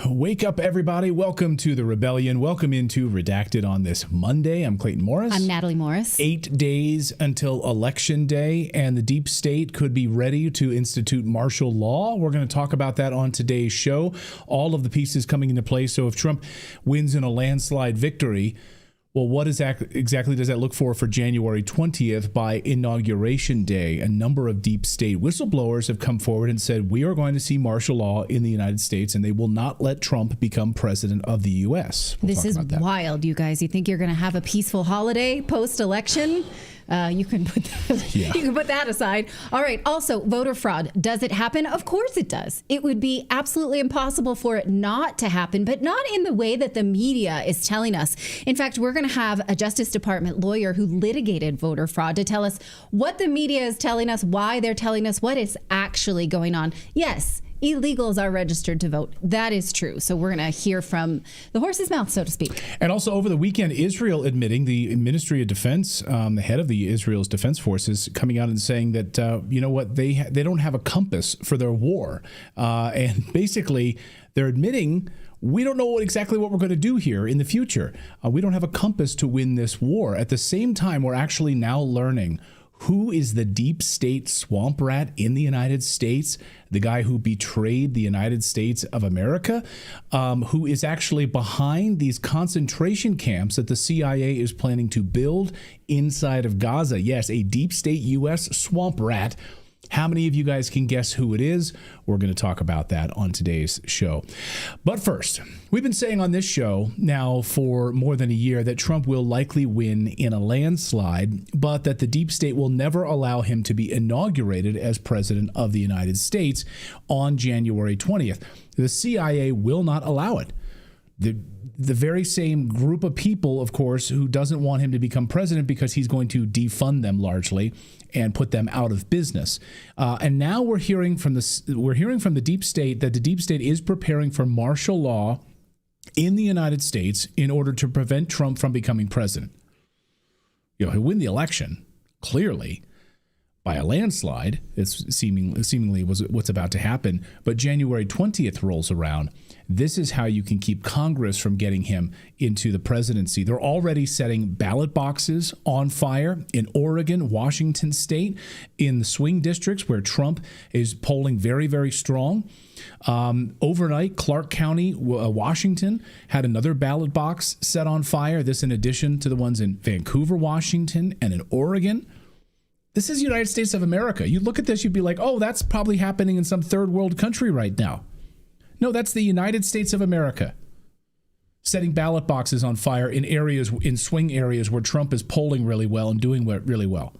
Wake up, everybody. Welcome to the rebellion. Welcome into Redacted on this Monday. I'm Clayton Morris. I'm Natali Morris. 8 days until Election Day, and the deep state could be ready to institute martial law. We're going to talk about that on today's show. All of the pieces coming into place. So if Trump wins in a landslide victory, well, what exactly does that look for January 20th by Inauguration Day? A number of deep state whistleblowers have come forward and said, we are going to see martial law in the United States, and they will not let Trump become president of the U.S. This is wild, you guys. You think you're going to have a peaceful holiday post-election? You can put that, you can put that aside. All right. Also, voter fraud. Does it happen? Of course it does. It would be absolutely impossible for it not to happen, but not in the way that the media is telling us. In fact, we're going to have a Justice Department lawyer who litigated voter fraud to tell us what the media is telling us, why they're telling us, what is actually going on. Yes, illegals are registered to vote. That is true. So we're going to hear from the horse's mouth, so to speak. And also over the weekend, Israel admitting, the Ministry of Defense, the head of the Israel's defense forces, coming out and saying that, you know what, they don't have a compass for their war. And basically, they're admitting we don't know exactly what we're going to do here in the future. We don't have a compass to win this war. At the same time, we're actually now learning who is the deep state swamp rat in the United States, the guy who betrayed the United States of America, who is actually behind these concentration camps that the CIA is planning to build inside of Gaza. Yes, a deep state U.S. swamp rat. How many of you guys can guess who it is? We're going to talk about that on today's show. But first, we've been saying on this show now for more than a year that Trump will likely win in a landslide, but that the deep state will never allow him to be inaugurated as president of the United States on January 20th. The CIA will not allow it. The very same group of people, of course, who doesn't want him to become president because he's going to defund them largely and put them out of business. And now we're hearing from the deep state that the deep state is preparing for martial law in the United States in order to prevent Trump from becoming president. You know, he'll win the election, clearly, by a landslide. It's seemingly was what's about to happen. But January 20th rolls around. This is how you can keep Congress from getting him into the presidency. They're already setting ballot boxes on fire in Oregon, Washington State, in the swing districts where Trump is polling very, very strong. Overnight, Clark County, Washington, had another ballot box set on fire. This in addition to the ones in Vancouver, Washington, and in Oregon. This is the United States of America. You look at this, you'd be like, oh, that's probably happening in some third world country right now. No, that's the United States of America setting ballot boxes on fire in swing areas where Trump is polling really well and doing really well.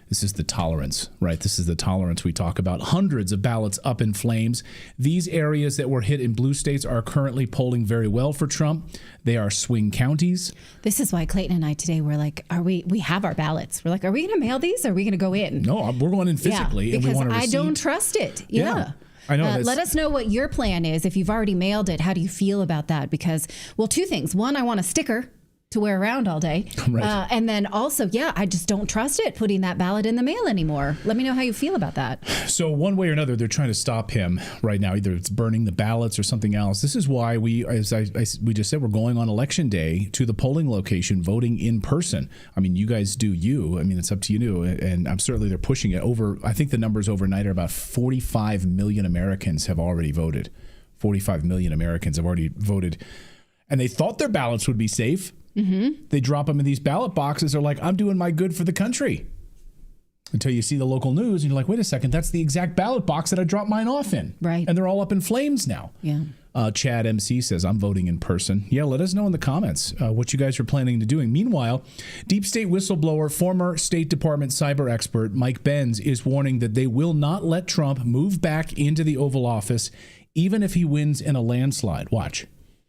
This is the tolerance, right? This is the tolerance we talk about. Hundreds of ballots up in flames. These areas that were hit in blue states are currently polling very well for Trump. They are swing counties. This is why Clayton and I today were like, we have our ballots. We're like, are we going to mail these? Or are we going to go in? No, we're going in physically. Yeah, because and we want to I don't trust it. Yeah. I know. Let us know what your plan is. If you've already mailed it, how do you feel about that? Because, well, two things. One, I want a sticker to wear around all day. Right. And then also, I just don't trust it putting that ballot in the mail anymore. Let me know how you feel about that. So one way or another, they're trying to stop him right now. Either it's burning the ballots or something else. This is why we just said, we're going on Election Day to the polling location, voting in person. I mean, you guys do you. I mean, it's up to you. And I'm certainly they're pushing it over. I think the numbers overnight are about 45 million Americans have already voted. 45 million Americans have already voted. And they thought their ballots would be safe. Mm-hmm. They drop them in these ballot boxes. They're like, I'm doing my good for the country. Until you see the local news and you're like, wait a second, that's the exact ballot box that I dropped mine off in. Right. And they're all up in flames now. Yeah. Chad MC says, I'm voting in person. Yeah, let us know in the comments what you guys are planning to doing. Meanwhile, deep state whistleblower, former State Department cyber expert Mike Benz is warning that they will not let Trump move back into the Oval Office, even if he wins in a landslide. Watch.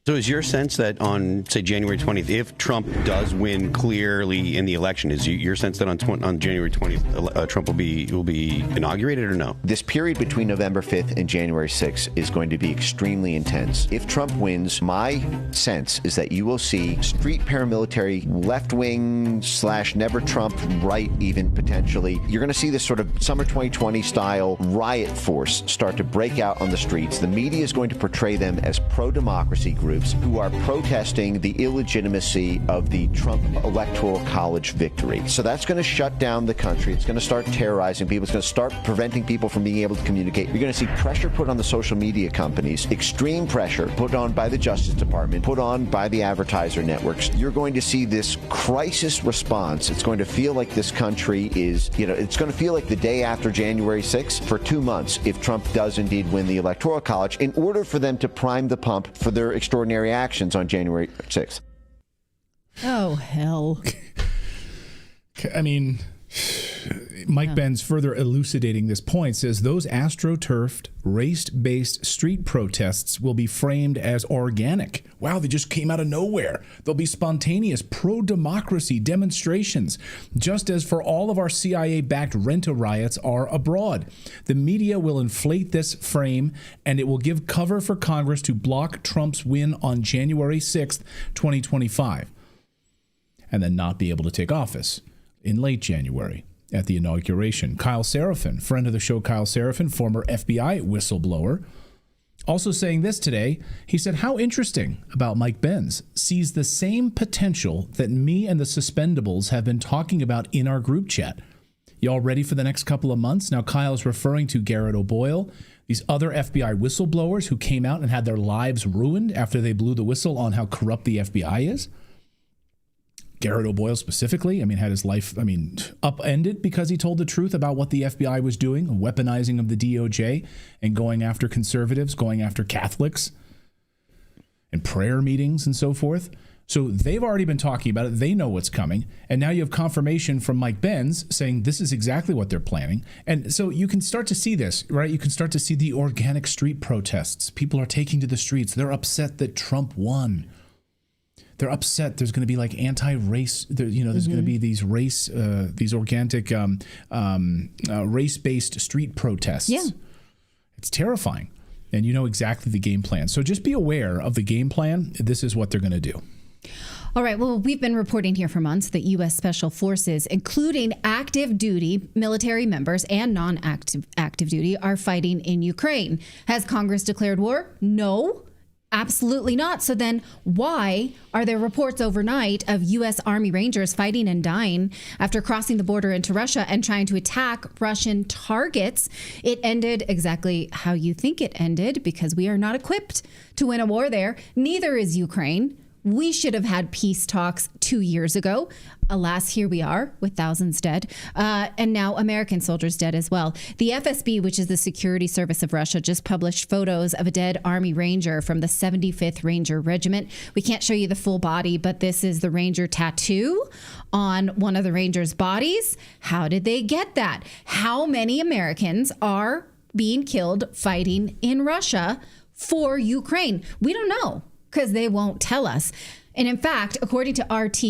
So is your sense that on, say, January 20th, if Trump does win clearly in the election, is your sense that on January 20th, Trump will be inaugurated or no? This period between November 5th and January 6th is going to be extremely intense. If Trump wins, my sense is that you will see street paramilitary, left-wing / never Trump, right even potentially. You're going to see this sort of summer 2020 style riot force start to break out on the streets. The media is going to portray them as pro-democracy groups who are protesting the illegitimacy of the Trump Electoral College victory. So that's going to shut down the country. It's going to start terrorizing people. It's going to start preventing people from being able to communicate. You're going to see pressure put on the social media companies, extreme pressure put on by the Justice Department, put on by the advertiser networks. You're going to see this crisis response. It's going to feel like this country is, it's going to feel like the day after January 6th for 2 months if Trump does indeed win the Electoral College, in order for them to prime the pump for their extraordinary actions on January 6th. Oh, hell. I mean, Mike Benz, further elucidating this point, says those astroturfed, race-based street protests will be framed as organic. Wow, they just came out of nowhere. They'll be spontaneous pro-democracy demonstrations, just as for all of our CIA-backed rent-a riots are abroad. The media will inflate this frame, and it will give cover for Congress to block Trump's win on January 6th, 2025, and then not be able to take office in late January at the inauguration. Kyle Seraphin, friend of the show Kyle Seraphin, former FBI whistleblower, also saying this today. He said, how interesting about Mike Benz sees the same potential that me and the Suspendables have been talking about in our group chat. Y'all ready for the next couple of months? Now, Kyle's referring to Garrett O'Boyle, these other FBI whistleblowers who came out and had their lives ruined after they blew the whistle on how corrupt the FBI is. Garrett O'Boyle specifically, had his life, upended because he told the truth about what the FBI was doing, a weaponizing of the DOJ and going after conservatives, going after Catholics and prayer meetings and so forth. So they've already been talking about it. They know what's coming. And now you have confirmation from Mike Benz saying this is exactly what they're planning. And so you can start to see this, right? You can start to see the organic street protests. People are taking to the streets. They're upset that Trump won. They're upset. There's going to be like anti-race. There's going to be these these organic, race-based street protests. Yeah, it's terrifying, and you know exactly the game plan. So just be aware of the game plan. This is what they're going to do. All right. Well, we've been reporting here for months that U.S. Special Forces, including active duty military members and non-active duty, are fighting in Ukraine. Has Congress declared war? No. Absolutely not. So then why are there reports overnight of U.S. Army Rangers fighting and dying after crossing the border into Russia and trying to attack Russian targets? It ended exactly how you think it ended, because we are not equipped to win a war there. Neither is Ukraine. We should have had peace talks 2 years ago. Alas, here we are with thousands dead, and now American soldiers dead as well. The FSB, which is the security service of Russia, just published photos of a dead Army Ranger from the 75th Ranger Regiment. We can't show you the full body, but this is the Ranger tattoo on one of the Rangers' bodies. How did they get that? How many Americans are being killed fighting in Russia for Ukraine? We don't know, because they won't tell us. And in fact, according to RT,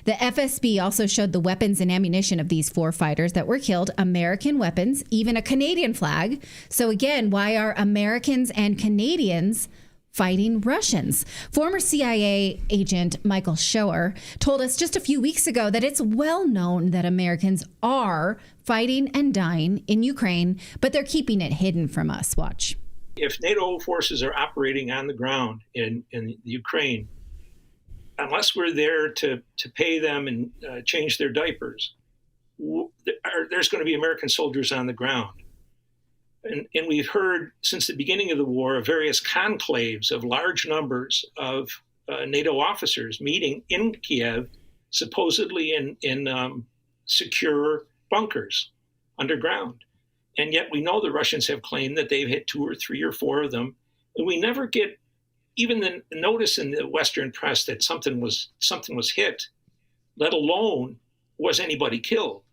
the FSB also showed the weapons and ammunition of these 4 fighters that were killed, American weapons, even a Canadian flag. So again, why are Americans and Canadians fighting Russians? Former CIA agent Michael Shower told us just a few weeks ago that it's well known that Americans are fighting and dying in Ukraine, but they're keeping it hidden from us. Watch. If NATO forces are operating on the ground in Ukraine, unless we're there to pay them and change their diapers, there's going to be American soldiers on the ground. And we've heard since the beginning of the war of various conclaves of large numbers of NATO officers meeting in Kiev, supposedly in secure bunkers underground. And yet we know the Russians have claimed that they've hit 2 or 3 or 4 of them. And we never get even the notice in the Western press that something was hit, let alone was anybody killed.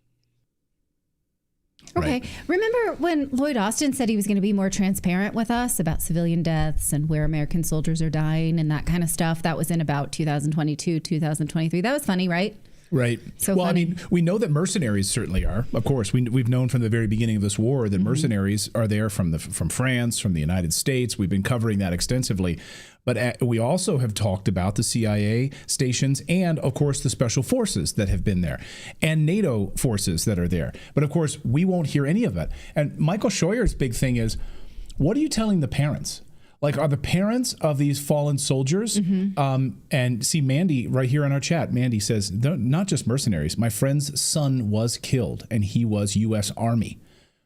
Okay. Right. Remember when Lloyd Austin said he was going to be more transparent with us about civilian deaths and where American soldiers are dying and that kind of stuff? That was in about 2022, 2023. That was funny, right? Right. So well, funny. I mean, we know that mercenaries certainly are. Of course, we've known from the very beginning of this war that mercenaries are there from France, from the United States. We've been covering that extensively. But we also have talked about the CIA stations and, of course, the special forces that have been there and NATO forces that are there. But, of course, we won't hear any of it. And Michael Scheuer's big thing is, what are you telling the parents? Like, are the parents of these fallen soldiers? And see, Mandy right here in our chat, Mandy says, not just mercenaries. My friend's son was killed, and he was U.S. Army.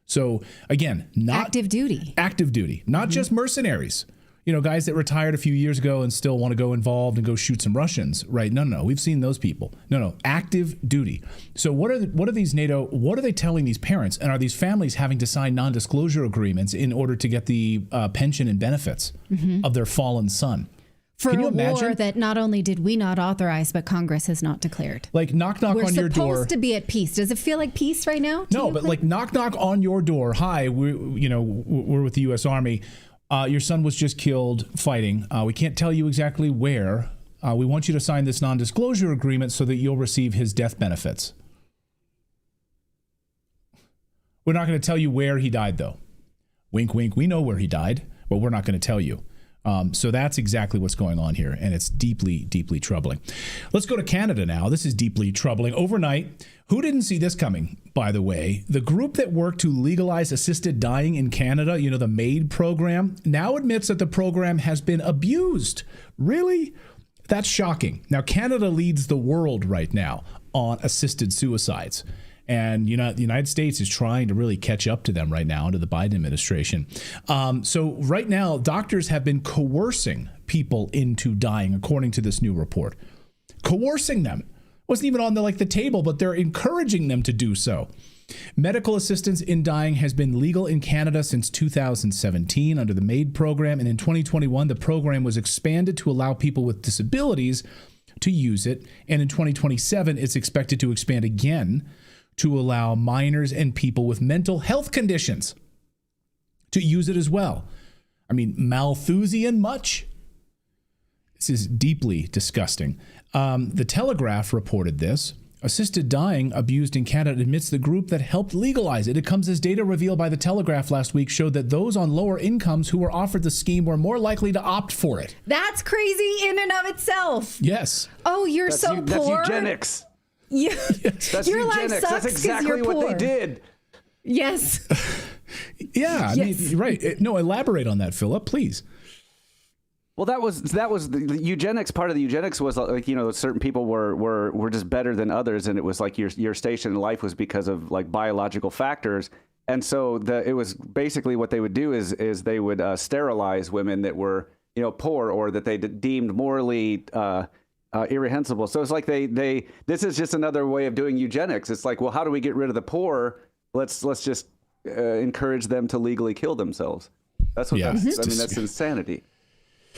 So, again, not active duty. Active duty, not just mercenaries. You know, guys that retired a few years ago and still want to go involved and go shoot some Russians, right? No. We've seen those people. No. Active duty. So what are these NATO, what are they telling these parents? And are these families having to sign non-disclosure agreements in order to get the pension and benefits of their fallen son? For Can you a imagine? war that not only did we not authorize, but Congress has not declared. Like knock We're on your door. supposed to be at peace. Does it feel like peace right now? No, but like knock on your door. Hi, we're with the U.S. Army. Your son was just killed fighting. We can't tell you exactly where. We want you to sign this non-disclosure agreement so that you'll receive his death benefits. We're not going to tell you where he died, though. Wink, wink. We know where he died, but we're not going to tell you. So that's exactly what's going on here, and it's deeply, deeply troubling. Let's go to Canada now. This is deeply troubling. Overnight, who didn't see this coming, by the way? The group that worked to legalize assisted dying in Canada, the MAID program, now admits that the program has been abused. Really? That's shocking. Now, Canada leads the world right now on assisted suicides. And the United States is trying to really catch up to them right now under the Biden administration. So right now, doctors have been coercing people into dying, according to this new report. Coercing them. Wasn't even on the table, but they're encouraging them to do so. Medical assistance in dying has been legal in Canada since 2017 under the MAID program. And in 2021, the program was expanded to allow people with disabilities to use it. And in 2027, it's expected to expand again to allow minors and people with mental health conditions to use it as well. I mean, Malthusian much? This is deeply disgusting. The Telegraph reported this. Assisted dying abused in Canada admits the group that helped legalize it. It comes as data revealed by the Telegraph last week showed that those on lower incomes who were offered the scheme were more likely to opt for it. That's crazy in and of itself. Yes. Oh, you're so poor. That's eugenics. Yeah. That's Your eugenics. life sucks. That's exactly what they did. Yes. Yeah. Yes. I mean, right. No, elaborate on that, Philip, please. Well, that was the eugenics. Part of the eugenics was certain people were just better than others, and it was like your station in life was because of biological factors. And so it was basically what they would do is they would sterilize women that were poor or that they deemed morally irrehensible. So it's like this is just another way of doing eugenics. It's like, well, how do we get rid of the poor? Let's just encourage them to legally kill themselves. That's what that's insanity.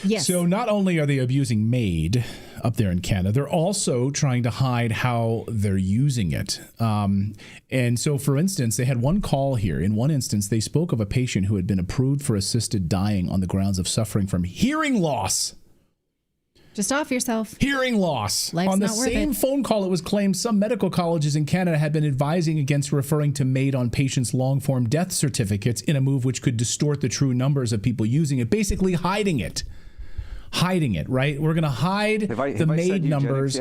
Yes. So not only are they abusing MAID up there in Canada, they're also trying to hide how they're using it. And so, for instance, they had one call here. In one instance, they spoke of a patient who had been approved for assisted dying on the grounds of suffering from hearing loss. Just off yourself. Hearing loss. Life's on the not worth same it. phone call, it was claimed some medical colleges in Canada had been advising against referring to MAID on patients' long-form death certificates in a move which could distort the true numbers of people using it, basically hiding it. Hiding it, right? We're going to hide the MAID numbers.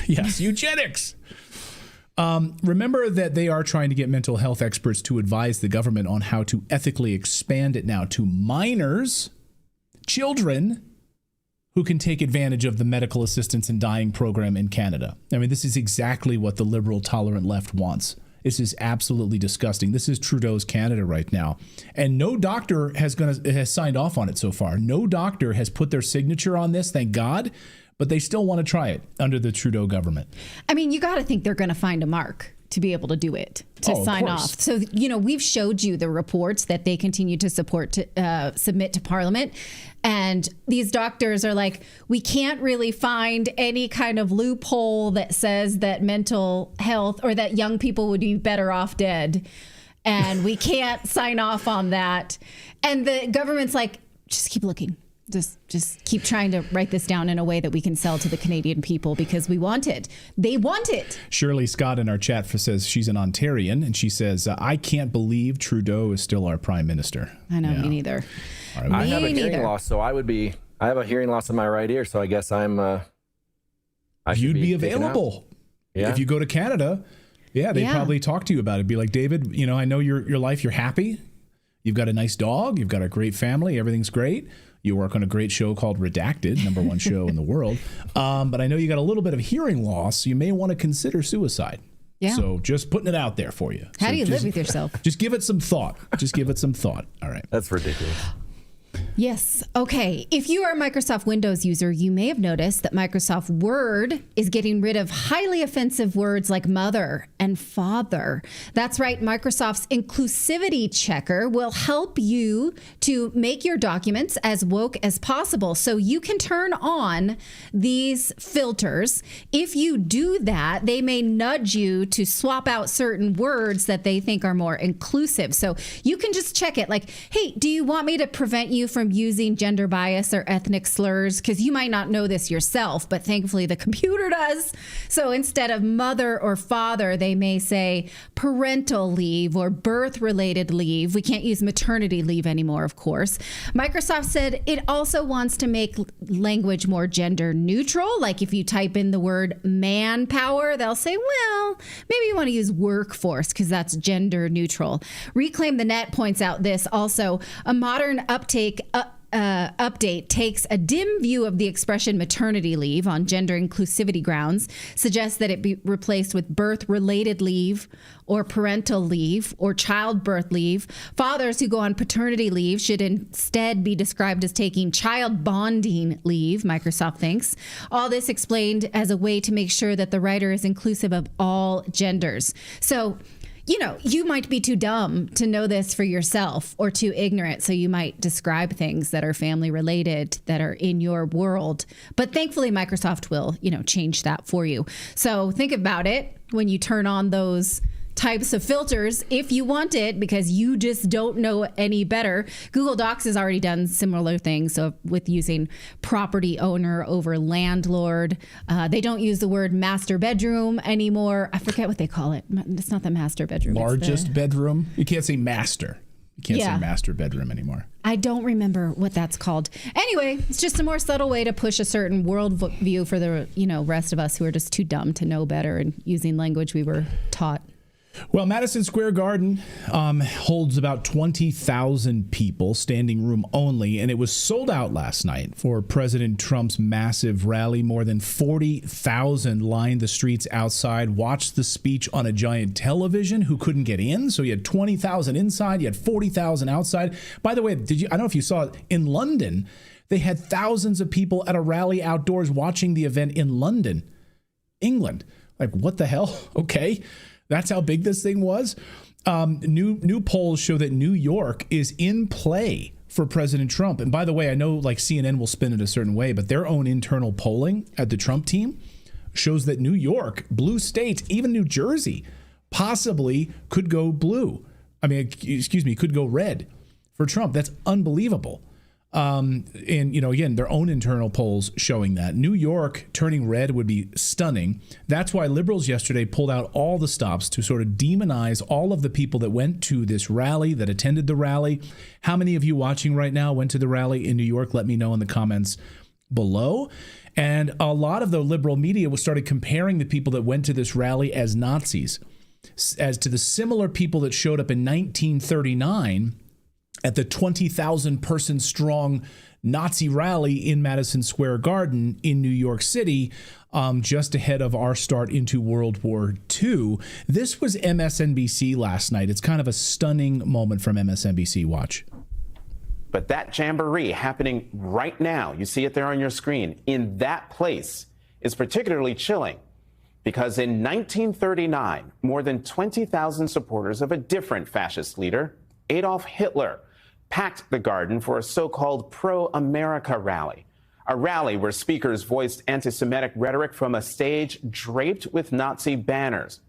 Yes, eugenics. Remember that they are trying to get mental health experts to advise the government on how to ethically expand it now to minors, children, who can take advantage of the medical assistance in dying program in Canada. I mean, this is exactly what the liberal, tolerant left wants. This is absolutely disgusting. This is Trudeau's Canada right now. And no doctor has signed off on it so far. No doctor has put their signature on this, thank God, but they still want to try it under the Trudeau government. I mean, you got to think they're going to find a mark. to be able to do it, to sign off. So, we've showed you the reports that they continue to submit to Parliament. And these doctors are like, we can't really find any kind of loophole that says that mental health or that young people would be better off dead. And we can't sign off on that. And the government's like, just keep looking. Just keep trying to write this down in a way that we can sell to the Canadian people because we want it. They want it. Shirley Scott in our chat says she's an Ontarian, and she says, I can't believe Trudeau is still our prime minister. I know, me neither. Right, I have a hearing loss, so I have a hearing loss in my right ear, so I guess you'd be available. Yeah. If you go to Canada, they'd probably talk to you about it. Be like, David, I know your life, you're happy. You've got a nice dog. You've got a great family. Everything's great. You work on a great show called Redacted, #1 show in the world. But I know you got a little bit of hearing loss. So you may want to consider suicide. Yeah. So just putting it out there for you. How do you live with yourself? Just give it some thought. All right. That's ridiculous. Yes. Okay. If you are a Microsoft Windows user, you may have noticed that Microsoft Word is getting rid of highly offensive words like mother and father. That's right. Microsoft's inclusivity checker will help you to make your documents as woke as possible. So you can turn on these filters. If you do that, they may nudge you to swap out certain words that they think are more inclusive. So you can just check it like, hey, do you want me to prevent you from using gender bias or ethnic slurs? Because you might not know this yourself, but thankfully the computer does. So instead of mother or father, they may say parental leave or birth-related leave. We can't use maternity leave anymore, of course. Microsoft said it also wants to make language more gender neutral. Like if you type in the word manpower, they'll say, well, maybe you want to use workforce because that's gender neutral. Reclaim the Net points out this also. A modern update takes a dim view of the expression maternity leave on gender inclusivity grounds, suggests that it be replaced with birth-related leave or parental leave or childbirth leave. Fathers who go on paternity leave should instead be described as taking child bonding leave, Microsoft thinks. All this explained as a way to make sure that the writer is inclusive of all genders. So, you might be too dumb to know this for yourself or too ignorant. So you might describe things that are family related that are in your world. But thankfully, Microsoft will, change that for you. So think about it when you turn on those types of filters if you want it because you just don't know any better. Google Docs has already done similar things. So with using property owner over landlord, they don't use the word master bedroom anymore. I forget what they call it. It's not the master bedroom. Largest bedroom. You can't say master. You can't say master bedroom anymore. I don't remember what that's called. Anyway, it's just a more subtle way to push a certain world view for the rest of us who are just too dumb to know better and using language we were taught. Well, Madison Square Garden holds about 20,000 people, standing room only, and it was sold out last night for President Trump's massive rally. More than 40,000 lined the streets outside, watched the speech on a giant television who couldn't get in. So you had 20,000 inside, you had 40,000 outside. By the way, I don't know if you saw it, in London, they had thousands of people at a rally outdoors watching the event in London, England. Like, what the hell? Okay. That's how big this thing was. New polls show that New York is in play for President Trump. And by the way, I know like CNN will spin it a certain way, but their own internal polling at the Trump team shows that New York, blue states, even New Jersey, possibly could go blue. Could go red for Trump. That's unbelievable. And, again, their own internal polls showing that. New York turning red would be stunning. That's why liberals yesterday pulled out all the stops to sort of demonize all of the people that went to this rally, that attended the rally. How many of you watching right now went to the rally in New York? Let me know in the comments below. And a lot of the liberal media started comparing the people that went to this rally as Nazis, as to the similar people that showed up in 1939 at the 20,000 person strong Nazi rally in Madison Square Garden in New York City, just ahead of our start into World War II. This was MSNBC last night. It's kind of a stunning moment from MSNBC. Watch. But that jamboree happening right now, you see it there on your screen, in that place is particularly chilling Because in 1939, more than 20,000 supporters of a different fascist leader, Adolf Hitler, packed the garden for a so-called pro-America rally. A rally where speakers voiced anti-Semitic rhetoric from a stage draped with Nazi banners.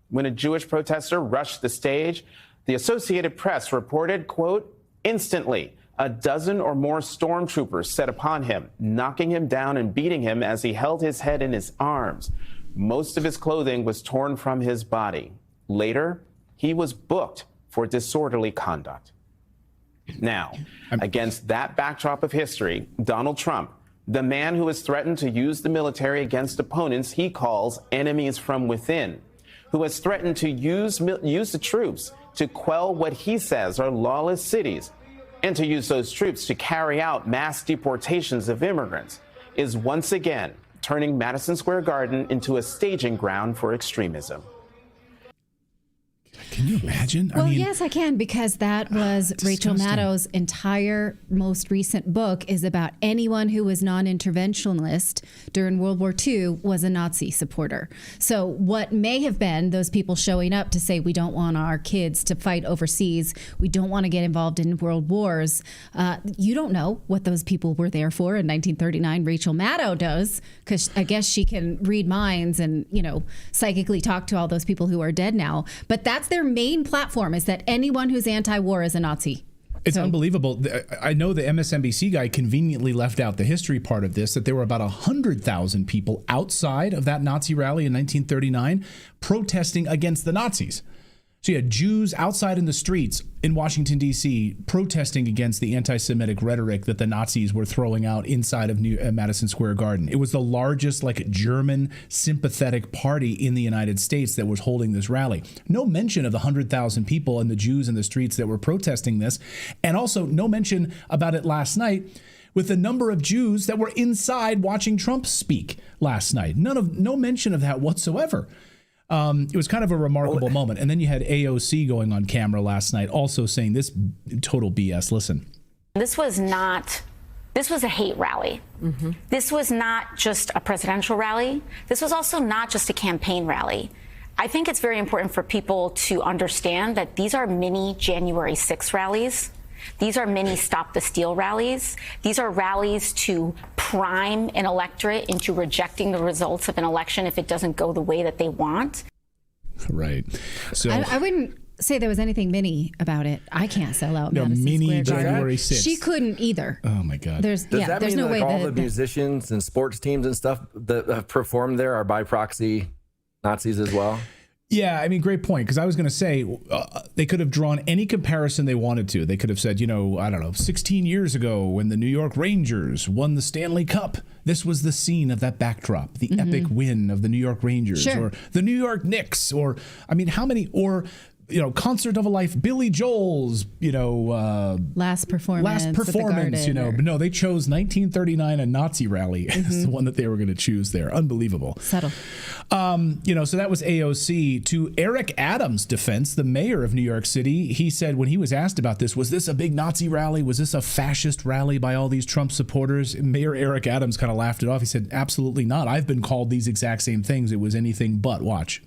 When a Jewish protester rushed the stage, the Associated Press reported, quote, instantly, a dozen or more stormtroopers set upon him, knocking him down and beating him as he held his head in his arms. Most of his clothing was torn from his body. Later, he was booked for disorderly conduct. Now, against that backdrop of history, Donald Trump, the man who has threatened to use the military against opponents he calls enemies from within, who has threatened to use the troops to quell what he says are lawless cities, and to use those troops to carry out mass deportations of immigrants, is once again turning Madison Square Garden into a staging ground for extremism. Can you imagine? Well, yes, I can, because that was Rachel Maddow's entire most recent book is about anyone who was non-interventionist during World War II was a Nazi supporter. So what may have been those people showing up to say we don't want our kids to fight overseas, we don't want to get involved in world wars, you don't know what those people were there for in 1939. Rachel Maddow does, because I guess she can read minds and, you know, psychically talk to all those people who are dead now. But that's their main platform, is that anyone who's anti-war is a Nazi. It's unbelievable. I know the MSNBC guy conveniently left out the history part of this, that there were about 100,000 people outside of that Nazi rally in 1939 protesting against the Nazis. So you had Jews outside in the streets in Washington, D.C., protesting against the anti-Semitic rhetoric that the Nazis were throwing out inside of Madison Square Garden. It was the largest, German sympathetic party in the United States that was holding this rally. No mention of the 100,000 people and the Jews in the streets that were protesting this. And also no mention about it last night with the number of Jews that were inside watching Trump speak last night. No mention of that whatsoever. It was kind of a remarkable moment. And then you had AOC going on camera last night also saying this total BS. Listen. This was a hate rally. Mm-hmm. This was not just a presidential rally. This was also not just a campaign rally. I think it's very important for people to understand that these are mini January 6 rallies. These are mini Stop the Steal rallies. These are rallies to prime an electorate into rejecting the results of an election if it doesn't go the way that they want. Right. So I wouldn't say there was anything mini about it. I can't sell out Madison mini Square Garden. January 6th. She couldn't either. Oh my God. Does that mean no way all the musicians and sports teams and stuff that have performed there are by proxy Nazis as well? Yeah, I mean, great point, because I was going to say they could have drawn any comparison they wanted to. They could have said, 16 years ago when the New York Rangers won the Stanley Cup, this was the scene of that backdrop, the epic win of the New York Rangers, or the New York Knicks, or, Concert of a Life, Billy Joel's, last performance, but no, they chose 1939, a Nazi rally, as the one that they were going to choose there. Unbelievable. Subtle. So that was AOC. To Eric Adams' defense, the mayor of New York City, he said when he was asked about this, was this a big Nazi rally? Was this a fascist rally by all these Trump supporters? Mayor Eric Adams kind of laughed it off. He said, absolutely not. I've been called these exact same things. It was anything but. Watch.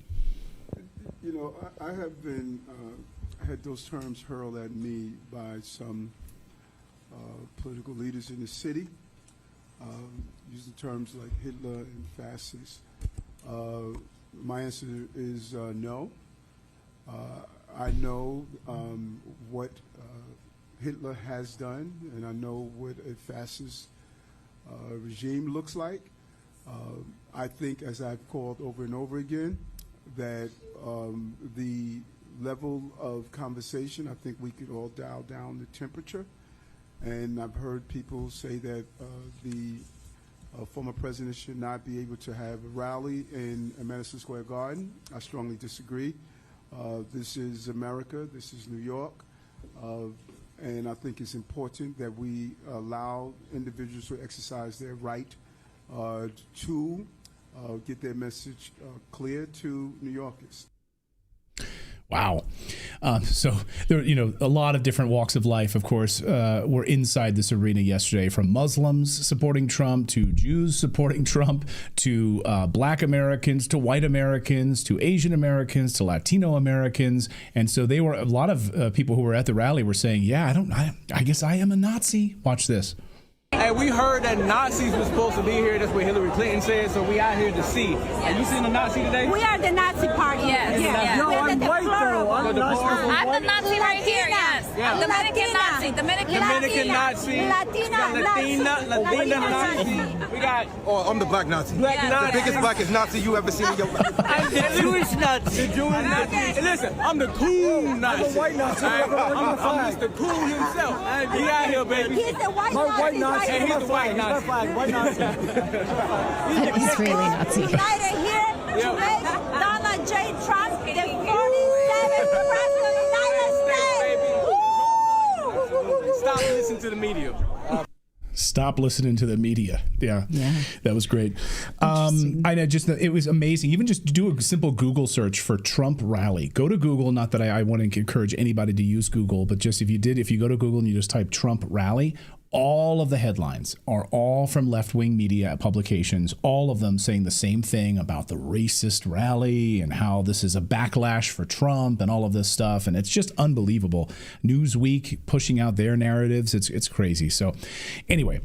I have been had those terms hurled at me by some political leaders in the city, using terms like Hitler and fascist. My answer is no. I know what Hitler has done, and I know what a fascist regime looks like. I think, as I've called over and over again, that the level of conversation, I think we could all dial down the temperature. And I've heard people say that the former president should not be able to have a rally in Madison Square Garden. I strongly disagree. This is America. This is New York. And I think it's important that we allow individuals to exercise their right to get their message clear to New Yorkers. Wow. So there, a lot of different walks of life, of course, were inside this arena yesterday, from Muslims supporting Trump to Jews supporting Trump to Black Americans to white Americans to Asian Americans to Latino Americans. And so they were, a lot of people who were at the rally were saying, I guess I am a Nazi. Watch this. Hey, we heard that Nazis were supposed to be here. That's what Hillary Clinton said, so we out here to see. Have you seen a Nazi today? We are the Nazi party. Yes. Yeah. No, I'm white, though. I'm the Nazi right here, yes. Yeah. Dominican Nazi. Dominican Nazi. Latina Nazi. We got... Oh, I'm the black Nazi. Black Nazi. The biggest blackest Nazi you ever seen in your life. I'm the Jewish Nazi. The Jewish Nazi. Hey, listen, I'm the cool Nazi. I'm the white Nazi. I'm Mr. Cool himself. He out here, baby. He's the white Nazi. Hey, he's the white Nazi. An Israeli Nazi. United here to make Donald J. Trump the 47th president of the United States. Stop listening to the media. Stop listening to the media. Yeah. That was great. It was amazing. Even just do a simple Google search for Trump rally. Go to Google. Not that I want to encourage anybody to use Google, but just if you go to Google and you just type Trump rally, all of the headlines are all from left-wing media publications, all of them saying the same thing about the racist rally and how this is a backlash for Trump and all of this stuff. And it's just unbelievable. Newsweek pushing out their narratives. It's crazy. So anyway,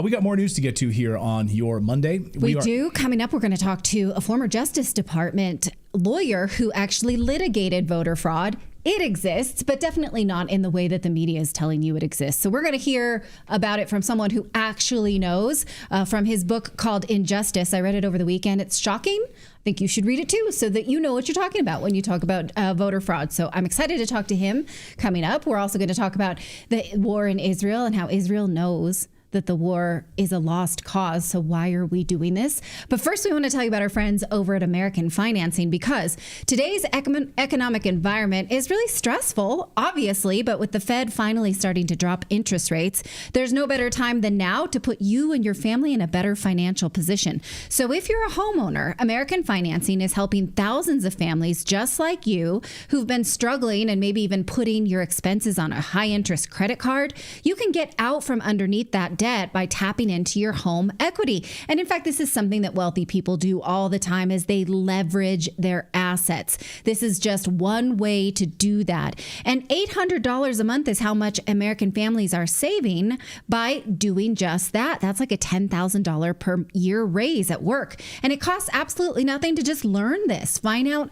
we got more news to get to here on your Monday. We do. Coming up, we're going to talk to a former Justice Department lawyer who actually litigated voter fraud. It exists, but definitely not in the way that the media is telling you it exists. So we're going to hear about it from someone who actually knows, from his book called Injustice. I read it over the weekend. It's shocking. I think you should read it too, so that you know what you're talking about when you talk about voter fraud. So I'm excited to talk to him coming up. We're also going to talk about the war in Israel and how Israel knows that the war is a lost cause. So why are we doing this? But first, we want to tell you about our friends over at American Financing, because today's economic environment is really stressful, obviously, but with the Fed finally starting to drop interest rates, there's no better time than now to put you and your family in a better financial position. So if you're a homeowner, American Financing is helping thousands of families just like you who've been struggling and maybe even putting your expenses on a high interest credit card. You can get out from underneath that debt by tapping into your home equity. And in fact, this is something that wealthy people do all the time, as they leverage their assets. This is just one way to do that. And $800 a month is how much American families are saving by doing just that. That's like a $10,000 per year raise at work. And it costs absolutely nothing to just learn this. Find out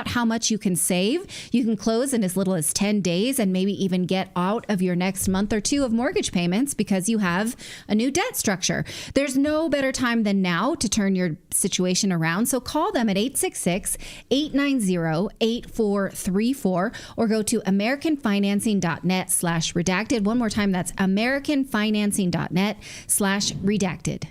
how much you can save. You can close in as little as 10 days and maybe even get out of your next month or two of mortgage payments because you have a new debt structure. There's no better time than now to turn your situation around. So call them at 866-890-8434 or go to americanfinancing.net/redacted. One more time, that's americanfinancing.net/redacted.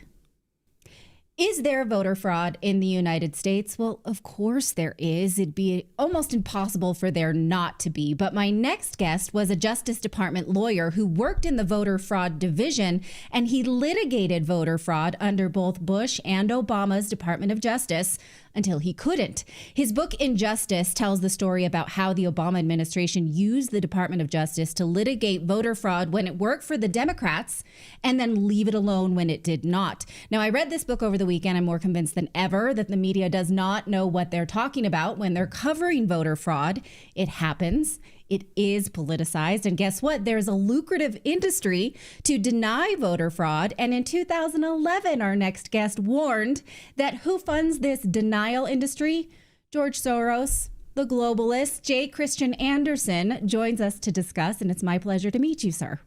Is there voter fraud in the United States? Well, of course there is. It'd be almost impossible for there not to be. But my next guest was a Justice Department lawyer who worked in the voter fraud division, and he litigated voter fraud under both Bush and Obama's Department of Justice until he couldn't. His book, Injustice, tells the story about how the Obama administration used the Department of Justice to litigate voter fraud when it worked for the Democrats and then leave it alone when it did not. Now, I read this book over the weekend. I'm more convinced than ever that the media does not know what they're talking about when they're covering voter fraud. It happens. It is politicized. And guess what? There's a lucrative industry to deny voter fraud. And in 2011, our next guest warned that who funds this denial industry? George Soros, the globalist. J. Christian Anderson joins us to discuss, and it's my pleasure to meet you, sir.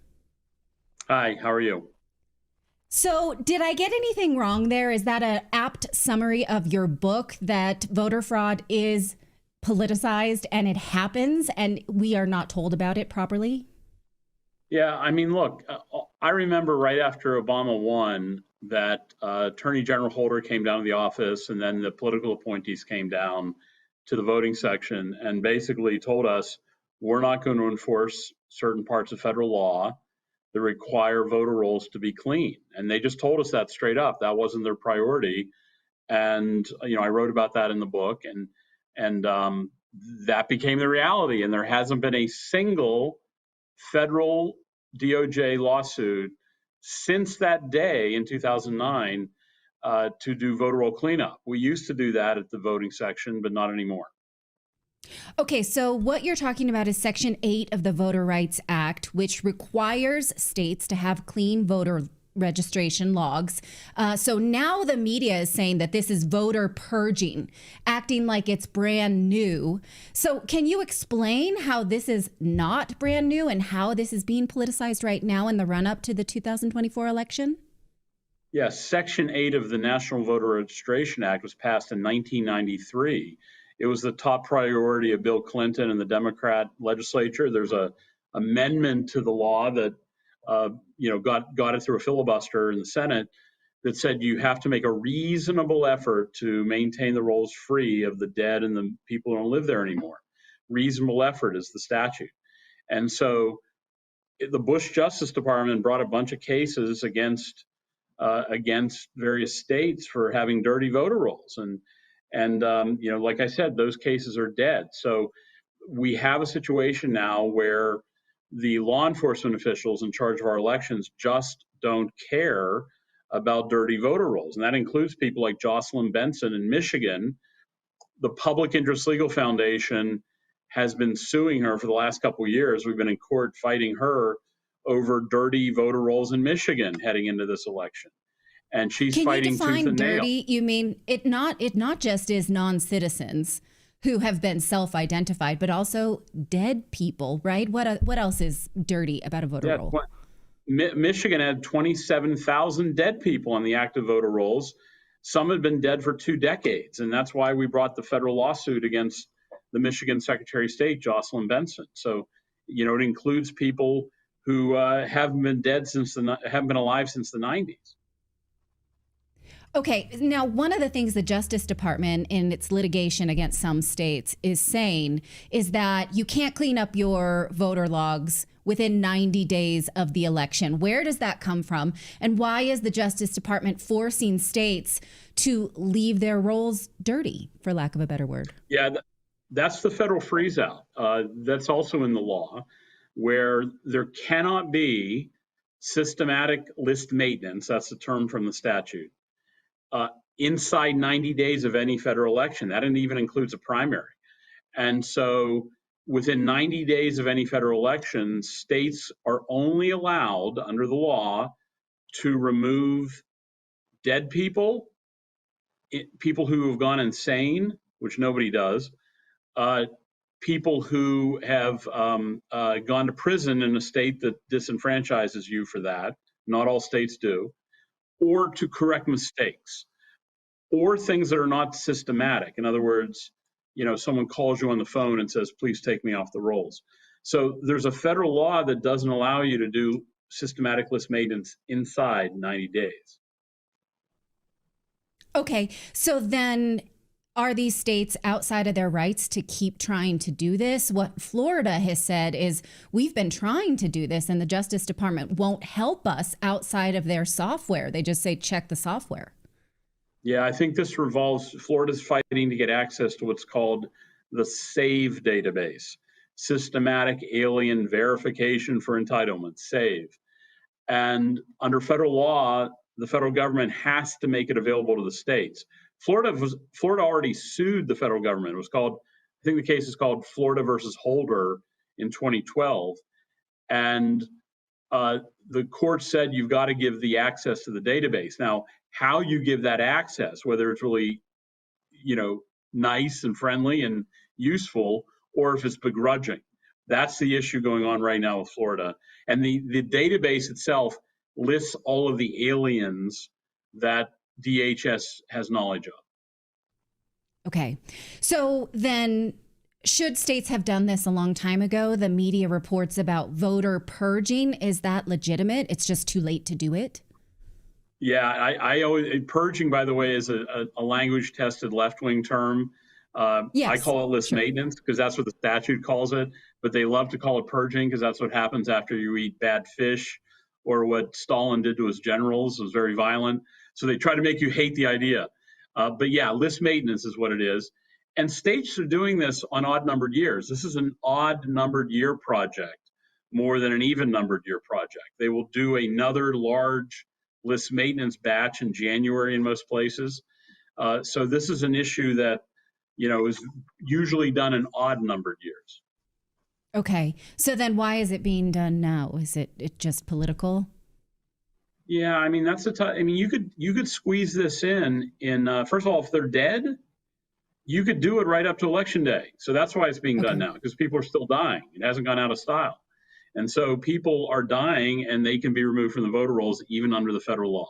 Hi, how are you? So did I get anything wrong there? Is that an apt summary of your book, that voter fraud is politicized and it happens and we are not told about it properly? Yeah, I mean, look, I remember right after Obama won that Attorney General Holder came down to the office, and then the political appointees came down to the voting section and basically told us, we're not going to enforce certain parts of federal law that require voter rolls to be clean. And they just told us that straight up. That wasn't their priority. And, I wrote about that in the book. And that became the reality. And there hasn't been a single federal DOJ lawsuit since that day in 2009 to do voter roll cleanup. We used to do that at the voting section, but not anymore. Okay, so what you're talking about is Section 8 of the Voter Rights Act, which requires states to have clean voter registration logs. So now the media is saying that this is voter purging, acting like it's brand new. So can you explain how this is not brand new and how this is being politicized right now in the run-up to the 2024 election? Yes, Section 8 of the National Voter Registration Act was passed in 1993. It was the top priority of Bill Clinton and the Democrat legislature. There's a amendment to the law that got it through a filibuster in the Senate that said you have to make a reasonable effort to maintain the rolls free of the dead and the people who don't live there anymore. Reasonable effort is the statute. And so the Bush Justice Department brought a bunch of cases against various states for having dirty voter rolls. And like I said, those cases are dead. So we have a situation now where the law enforcement officials in charge of our elections just don't care about dirty voter rolls. And that includes people like Jocelyn Benson in Michigan. The Public Interest Legal Foundation has been suing her for the last couple of years. We've been in court fighting her over dirty voter rolls in Michigan heading into this election. And she's fighting tooth and nail. Can you define dirty? You mean it not just is non-citizens who have been self-identified, but also dead people, right? What else is dirty about a voter roll? Michigan had 27,000 dead people on the active voter rolls. Some had been dead for 2 decades, and that's why we brought the federal lawsuit against the Michigan Secretary of State, Jocelyn Benson. So, it includes people who haven't been alive since the 90s. Okay, now one of the things the Justice Department in its litigation against some states is saying is that you can't clean up your voter logs within 90 days of the election. Where does that come from? And why is the Justice Department forcing states to leave their rolls dirty, for lack of a better word? Yeah, that's the federal freeze out. That's also in the law, where there cannot be systematic list maintenance. That's the term from the statute. Inside 90 days of any federal election. That even includes a primary. And so within 90 days of any federal election, states are only allowed under the law to remove dead people, people who have gone insane, which nobody does, people who have gone to prison in a state that disenfranchises you for that. Not all states do. Or to correct mistakes, or things that are not systematic. In other words, someone calls you on the phone and says, please take me off the rolls. So there's a federal law that doesn't allow you to do systematic list maintenance inside 90 days. Okay, so then are these states outside of their rights to keep trying to do this? What Florida has said is we've been trying to do this and the Justice Department won't help us outside of their software. They just say, check the software. Yeah, I think this revolves, Florida's fighting to get access to what's called the SAVE database, Systematic Alien Verification for Entitlement, SAVE. And under federal law, the federal government has to make it available to the states. Florida already sued the federal government. It was called, I think the case is called Florida versus Holder in 2012. And the court said you've got to give the access to the database. Now, how you give that access, whether it's really, nice and friendly and useful, or if it's begrudging, that's the issue going on right now with Florida. And the database itself lists all of the aliens that DHS has knowledge of. Okay. So then should states have done this a long time ago? The media reports about voter purging. Is that legitimate? It's just too late to do it? Yeah, I always, purging, by the way, is a language tested left-wing term. Yes, I call it list maintenance because that's what the statute calls it. But they love to call it purging because that's what happens after you eat bad fish, or what Stalin did to his generals was very violent. So they try to make you hate the idea. But yeah, list maintenance is what it is. And states are doing this on odd numbered years. This is an odd numbered year project more than an even numbered year project. They will do another large list maintenance batch in January in most places. So this is an issue that, is usually done in odd numbered years. Okay. So then why is it being done now? Is it just political? Yeah, I mean, that's you could squeeze this in first of all, if they're dead, you could do it right up to election day. So that's why it's being done now, because people are still dying. It hasn't gone out of style. And so people are dying and they can be removed from the voter rolls even under the federal law.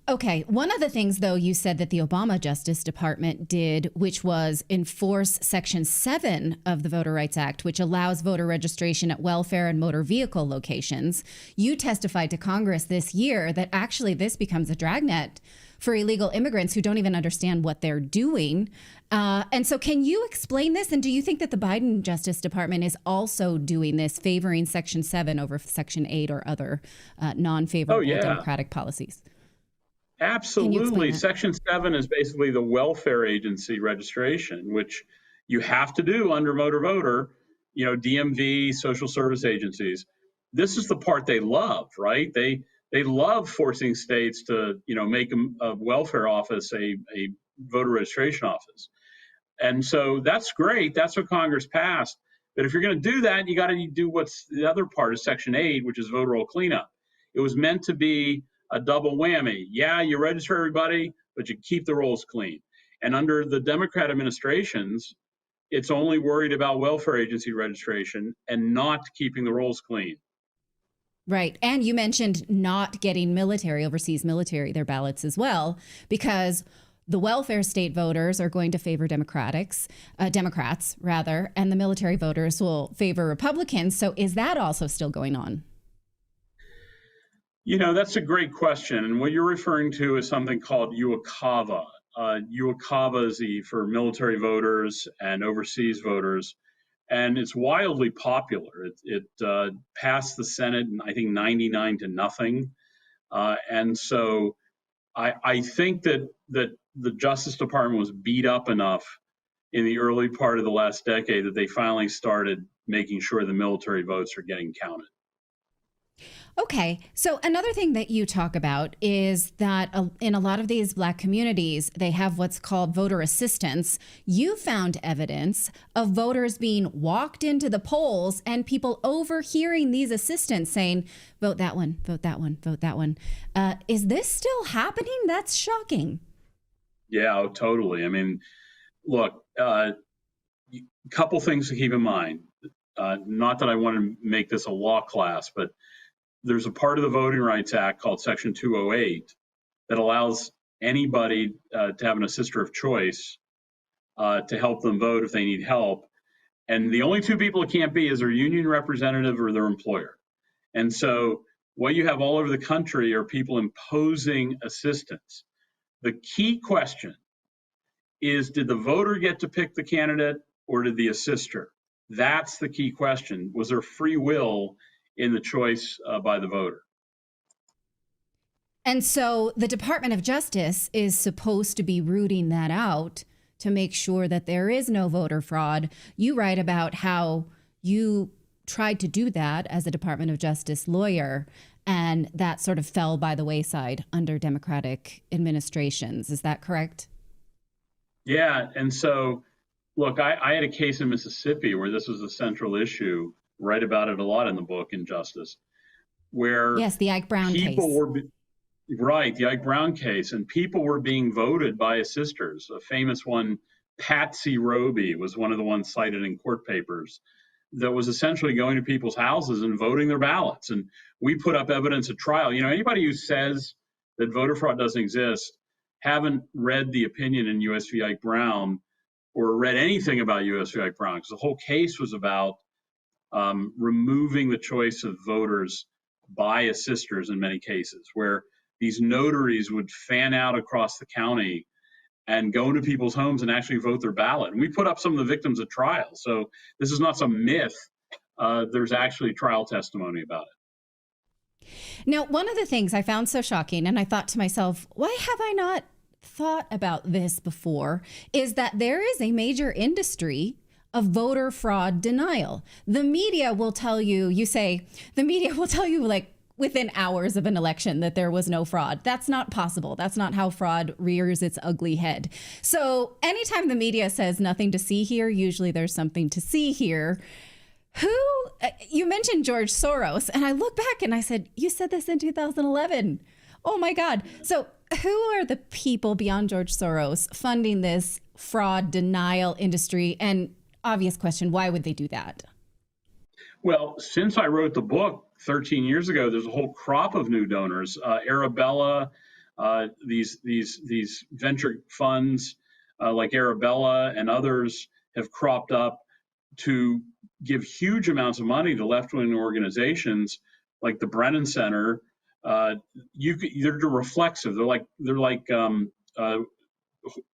Okay. One of the things, though, you said that the Obama Justice Department did, which was enforce Section 7 of the Voter Rights Act, which allows voter registration at welfare and motor vehicle locations. You testified to Congress this year that actually this becomes a dragnet for illegal immigrants who don't even understand what they're doing. And so can you explain this? And do you think that the Biden Justice Department is also doing this, favoring Section 7 over Section 8 or other non-favorable Democratic policies? Absolutely. Section 7 is basically the welfare agency registration, which you have to do under motor voter, DMV, social service agencies. This is the part they love, right? They love forcing states to, make a welfare office a voter registration office. And so that's great. That's what Congress passed. But if you're going to do that, you got to do what's the other part of Section 8, which is voter roll cleanup. It was meant to be a double whammy. Yeah, you register everybody, but you keep the rolls clean. And under the Democrat administrations, it's only worried about welfare agency registration and not keeping the rolls clean. Right. And you mentioned not getting overseas military, their ballots as well, because the welfare state voters are going to favor Democrats, and the military voters will favor Republicans. So is that also still going on? That's a great question. And what you're referring to is something called UECAVA. UECAVA is for military voters and overseas voters. And it's wildly popular. It passed the Senate, I think, 99-0. And so I think that the Justice Department was beat up enough in the early part of the last decade that they finally started making sure the military votes are getting counted. Okay. So another thing that you talk about is that in a lot of these Black communities, they have what's called voter assistance. You found evidence of voters being walked into the polls and people overhearing these assistants saying, vote that one, vote that one, vote that one. Is this still happening? That's shocking. Yeah, totally. I mean, look, a couple things to keep in mind. Not that I want to make this a law class, but there's a part of the Voting Rights Act called Section 208 that allows anybody to have an assister of choice to help them vote if they need help. And the only two people it can't be is their union representative or their employer. And so what you have all over the country are people imposing assistance. The key question is, did the voter get to pick the candidate or did the assister? That's the key question. Was there free will in the choice by the voter? And so the Department of Justice is supposed to be rooting that out to make sure that there is no voter fraud. You write about how you tried to do that as a Department of Justice lawyer, and that sort of fell by the wayside under Democratic administrations. Is that correct? Yeah. And so, look, I had a case in Mississippi where this was a central issue. Write about it a lot in the book, Injustice, where yes, the Ike Brown case. The Ike Brown case, and people were being voted by assisters. A famous one, Patsy Roby, was one of the ones cited in court papers that was essentially going to people's houses and voting their ballots. And we put up evidence at trial. Anybody who says that voter fraud doesn't exist haven't read the opinion in U.S. v. Ike Brown or read anything about U.S. v. Ike Brown, because the whole case was about removing the choice of voters by assisters in many cases, where these notaries would fan out across the county and go into people's homes and actually vote their ballot. And we put up some of the victims at trial. So this is not some myth. There's actually trial testimony about it. Now, one of the things I found so shocking, and I thought to myself, why have I not thought about this before is that there is a major industry of voter fraud denial. The media will tell you, like within hours of an election that there was no fraud. That's not possible. That's not how fraud rears its ugly head. So anytime the media says nothing to see here, usually there's something to see here. You mentioned George Soros, and I look back and I said, you said this in 2011. Oh my God. So who are the people beyond George Soros funding this fraud denial industry? And obvious question, why would they do that? Well, since I wrote the book 13 years ago, there's a whole crop of new donors. Arabella, these venture funds like Arabella and others have cropped up to give huge amounts of money to left-wing organizations like the Brennan Center. They're reflexive. They're like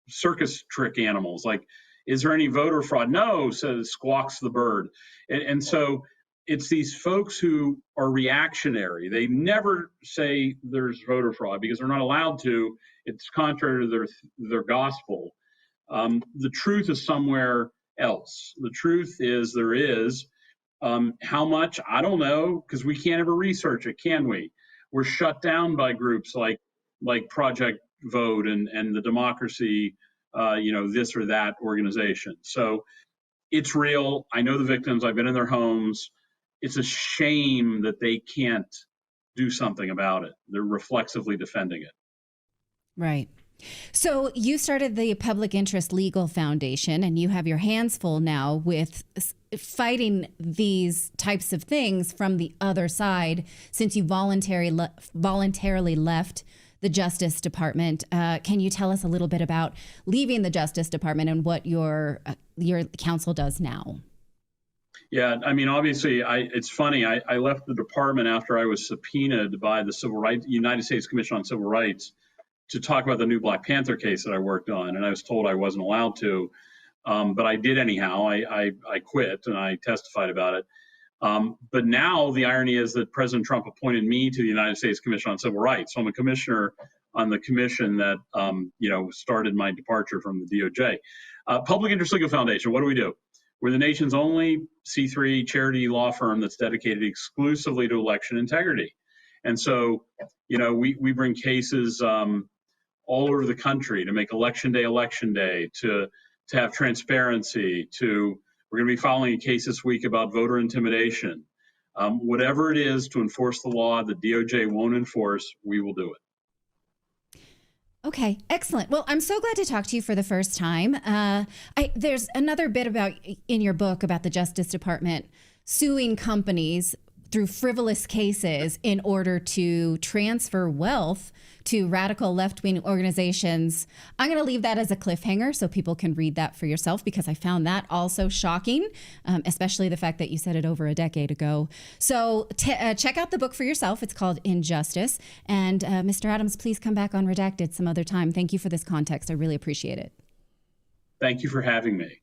circus trick animals. Like, is there any voter fraud? No, says squawks the bird. And so it's these folks who are reactionary. They never say there's voter fraud because they're not allowed to. It's contrary to their gospel. The truth is somewhere else. The truth is there is. How much? I don't know, because we can't ever research it, can we? We're shut down by groups like Project Vote and the Democracy, this or that organization. So it's real. I know the victims. I've been in their homes. It's a shame that they can't do something about it. They're reflexively defending it. Right. So you started the Public Interest Legal Foundation, and you have your hands full now with fighting these types of things from the other side since you voluntarily left the Justice Department. Can you tell us a little bit about leaving the Justice Department and what your council does now? Yeah, I mean, obviously, it's funny. I left the department after I was subpoenaed by the United States Commission on Civil Rights to talk about the new Black Panther case that I worked on, and I was told I wasn't allowed to, but I did anyhow. I quit and I testified about it. But now the irony is that President Trump appointed me to the United States Commission on Civil Rights. So I'm a commissioner on the commission that started my departure from the DOJ. Public Interest Legal Foundation. What do we do? We're the nation's only C3 charity law firm that's dedicated exclusively to election integrity. And so, we bring cases all over the country to make election day, to have transparency, we're going to be filing a case this week about voter intimidation. Whatever it is to enforce the law that DOJ won't enforce, we will do it. Okay, excellent. Well, I'm so glad to talk to you for the first time. There's another bit in your book about the Justice Department suing companies through frivolous cases in order to transfer wealth to radical left-wing organizations. I'm going to leave that as a cliffhanger so people can read that for yourself, because I found that also shocking, especially the fact that you said it over a decade ago. So check out the book for yourself. It's called Injustice. And Mr. Adams, please come back on Redacted some other time. Thank you for this context. I really appreciate it. Thank you for having me.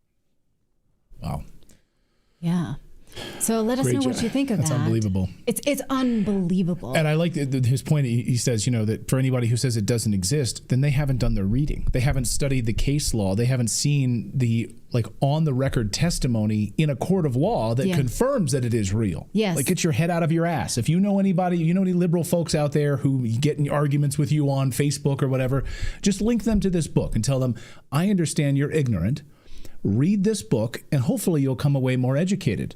Wow. Yeah. So let us know what you think of that. That's unbelievable. It's unbelievable. And I like his point. He says, that for anybody who says it doesn't exist, then they haven't done their reading. They haven't studied the case law. They haven't seen the on the record testimony in a court of law that confirms that it is real. Yes. Get your head out of your ass. If you know anybody, any liberal folks out there who get in arguments with you on Facebook or whatever, just link them to this book and tell them, I understand you're ignorant. Read this book, and hopefully you'll come away more educated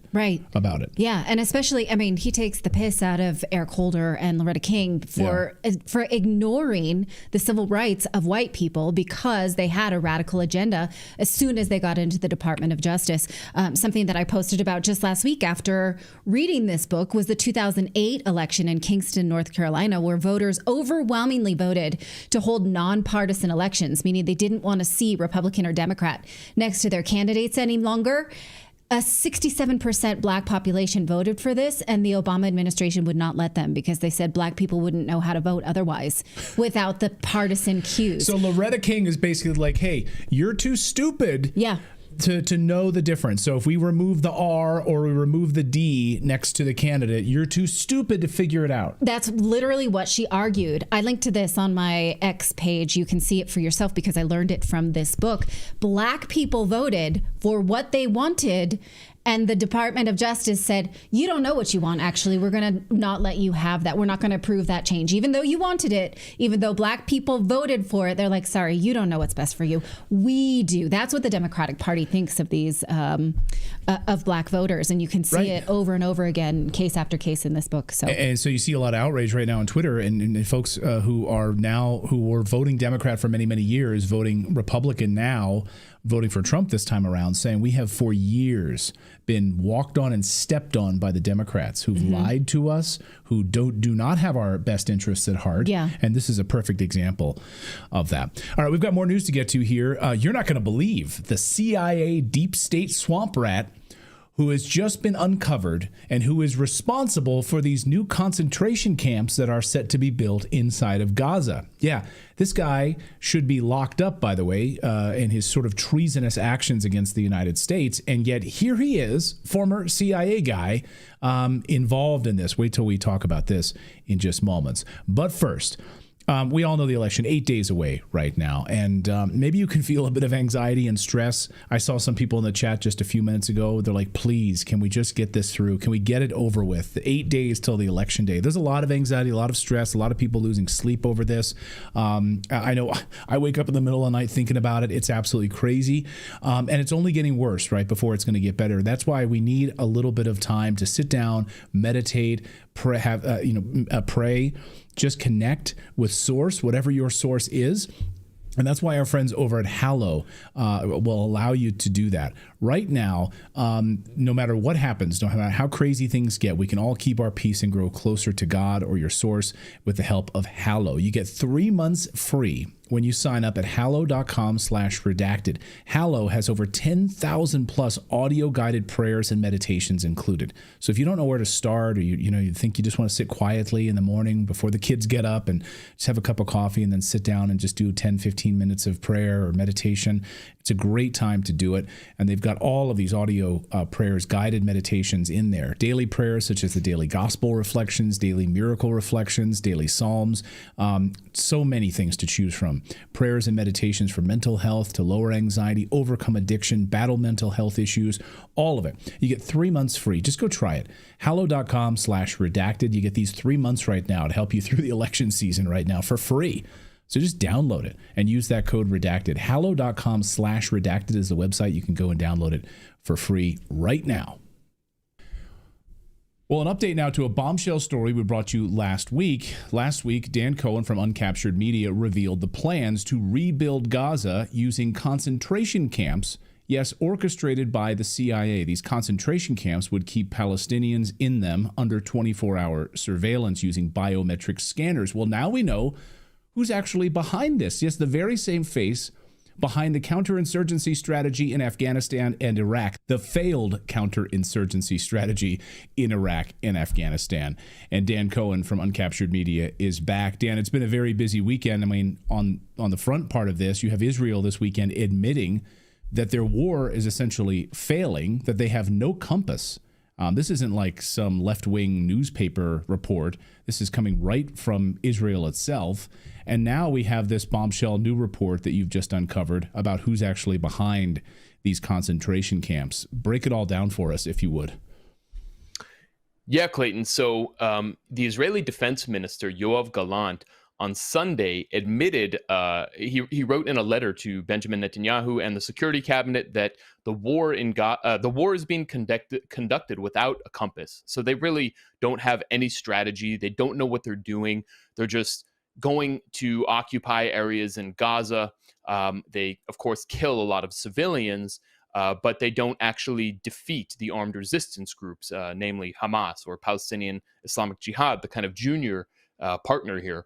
about it. Yeah, and especially, he takes the piss out of Eric Holder and Loretta King for ignoring the civil rights of white people because they had a radical agenda as soon as they got into the Department of Justice. Something that I posted about just last week after reading this book was the 2008 election in Kingston, North Carolina, where voters overwhelmingly voted to hold nonpartisan elections, meaning they didn't want to see Republican or Democrat next to their candidates any longer. A 67% black population voted for this, and the Obama administration would not let them because they said black people wouldn't know how to vote otherwise without the partisan cues. So Loretta King is basically like, hey, you're too stupid. Yeah. to know the difference. So if we remove the R or we remove the D next to the candidate, you're too stupid to figure it out. That's literally what she argued. I linked to this on my X page. You can see it for yourself because I learned it from this book. Black people voted for what they wanted, and the Department of Justice said, you don't know what you want, actually. We're going to not let you have that. We're not going to approve that change. Even though you wanted it, even though black people voted for it, they're like, sorry, you don't know what's best for you. We do. That's what the Democratic Party thinks of these, of black voters. And you can see it over and over again, case after case in this book. And so you see a lot of outrage right now on Twitter, and folks who were voting Democrat for many, many years, voting Republican now, voting for Trump this time around, saying we have for years been walked on and stepped on by the Democrats who've lied to us, who do not have our best interests at heart. Yeah. And this is a perfect example of that. All right, we've got more news to get to here. You're not going to believe the CIA deep state swamp rat who has just been uncovered and who is responsible for these new concentration camps that are set to be built inside of Gaza. Yeah, this guy should be locked up, by the way, in his sort of treasonous actions against the United States. And yet here he is, former CIA guy, involved in this. Wait till we talk about this in just moments. But first, we all know the election 8 days away right now, and maybe you can feel a bit of anxiety and stress. I saw some people in the chat just a few minutes ago. They're like, please, can we just get this through? Can we get it over with? 8 days till the election day. There's a lot of anxiety, a lot of stress, a lot of people losing sleep over this. I know I wake up in the middle of the night thinking about it. It's absolutely crazy. And it's only getting worse right before it's going to get better. That's why we need a little bit of time to sit down, meditate, pray, just connect with source, whatever your source is. And that's why our friends over at Hallow will allow you to do that. Right now, no matter what happens, no matter how crazy things get, we can all keep our peace and grow closer to God or your source with the help of Hallow. You get 3 months free when you sign up at hallow.com/redacted. Hallow has over 10,000 plus audio guided prayers and meditations included. So if you don't know where to start, or you think you just want to sit quietly in the morning before the kids get up and just have a cup of coffee and then sit down and just do 10-15 minutes of prayer or meditation, it's a great time to do it. And they've got all of these audio prayers, guided meditations in there. Daily prayers such as the daily gospel reflections, daily miracle reflections, daily psalms, so many things to choose from. Prayers and meditations for mental health, to lower anxiety, overcome addiction, battle mental health issues, all of it. You get 3 months free. Just go try it. Hallow.com/redacted. You get these 3 months right now to help you through the election season right now for free. So just download it and use that code redacted. Hallow.com/redacted is the website. You can go and download it for free right now. Well, an update now to a bombshell story we brought you last week. Last week, Dan Cohen from Uncaptured Media revealed the plans to rebuild Gaza using concentration camps, yes, orchestrated by the CIA. These concentration camps would keep Palestinians in them under 24-hour surveillance using biometric scanners. Well, now we know who's actually behind this. Yes, the very same face behind the counterinsurgency strategy in Afghanistan and Iraq, the failed counterinsurgency strategy in Iraq and Afghanistan. And Dan Cohen from Uncaptured Media is back. Dan, it's been a very busy weekend. I mean, on the front part of this, you have Israel this weekend admitting that their war is essentially failing, that they have no compass. This isn't like some left-wing newspaper report. This is coming right from Israel itself. And now we have this bombshell new report that you've just uncovered about who's actually behind these concentration camps. Break it all down for us, if you would. Yeah, Clayton. So the Israeli defense minister, Yoav Gallant, on Sunday admitted, he wrote in a letter to Benjamin Netanyahu and the security cabinet that the war is being conducted without a compass. So they really don't have any strategy. They don't know what they're doing. They're just going to occupy areas in Gaza. They, of course, kill a lot of civilians, but they don't actually defeat the armed resistance groups, namely Hamas or Palestinian Islamic Jihad, the kind of junior partner here.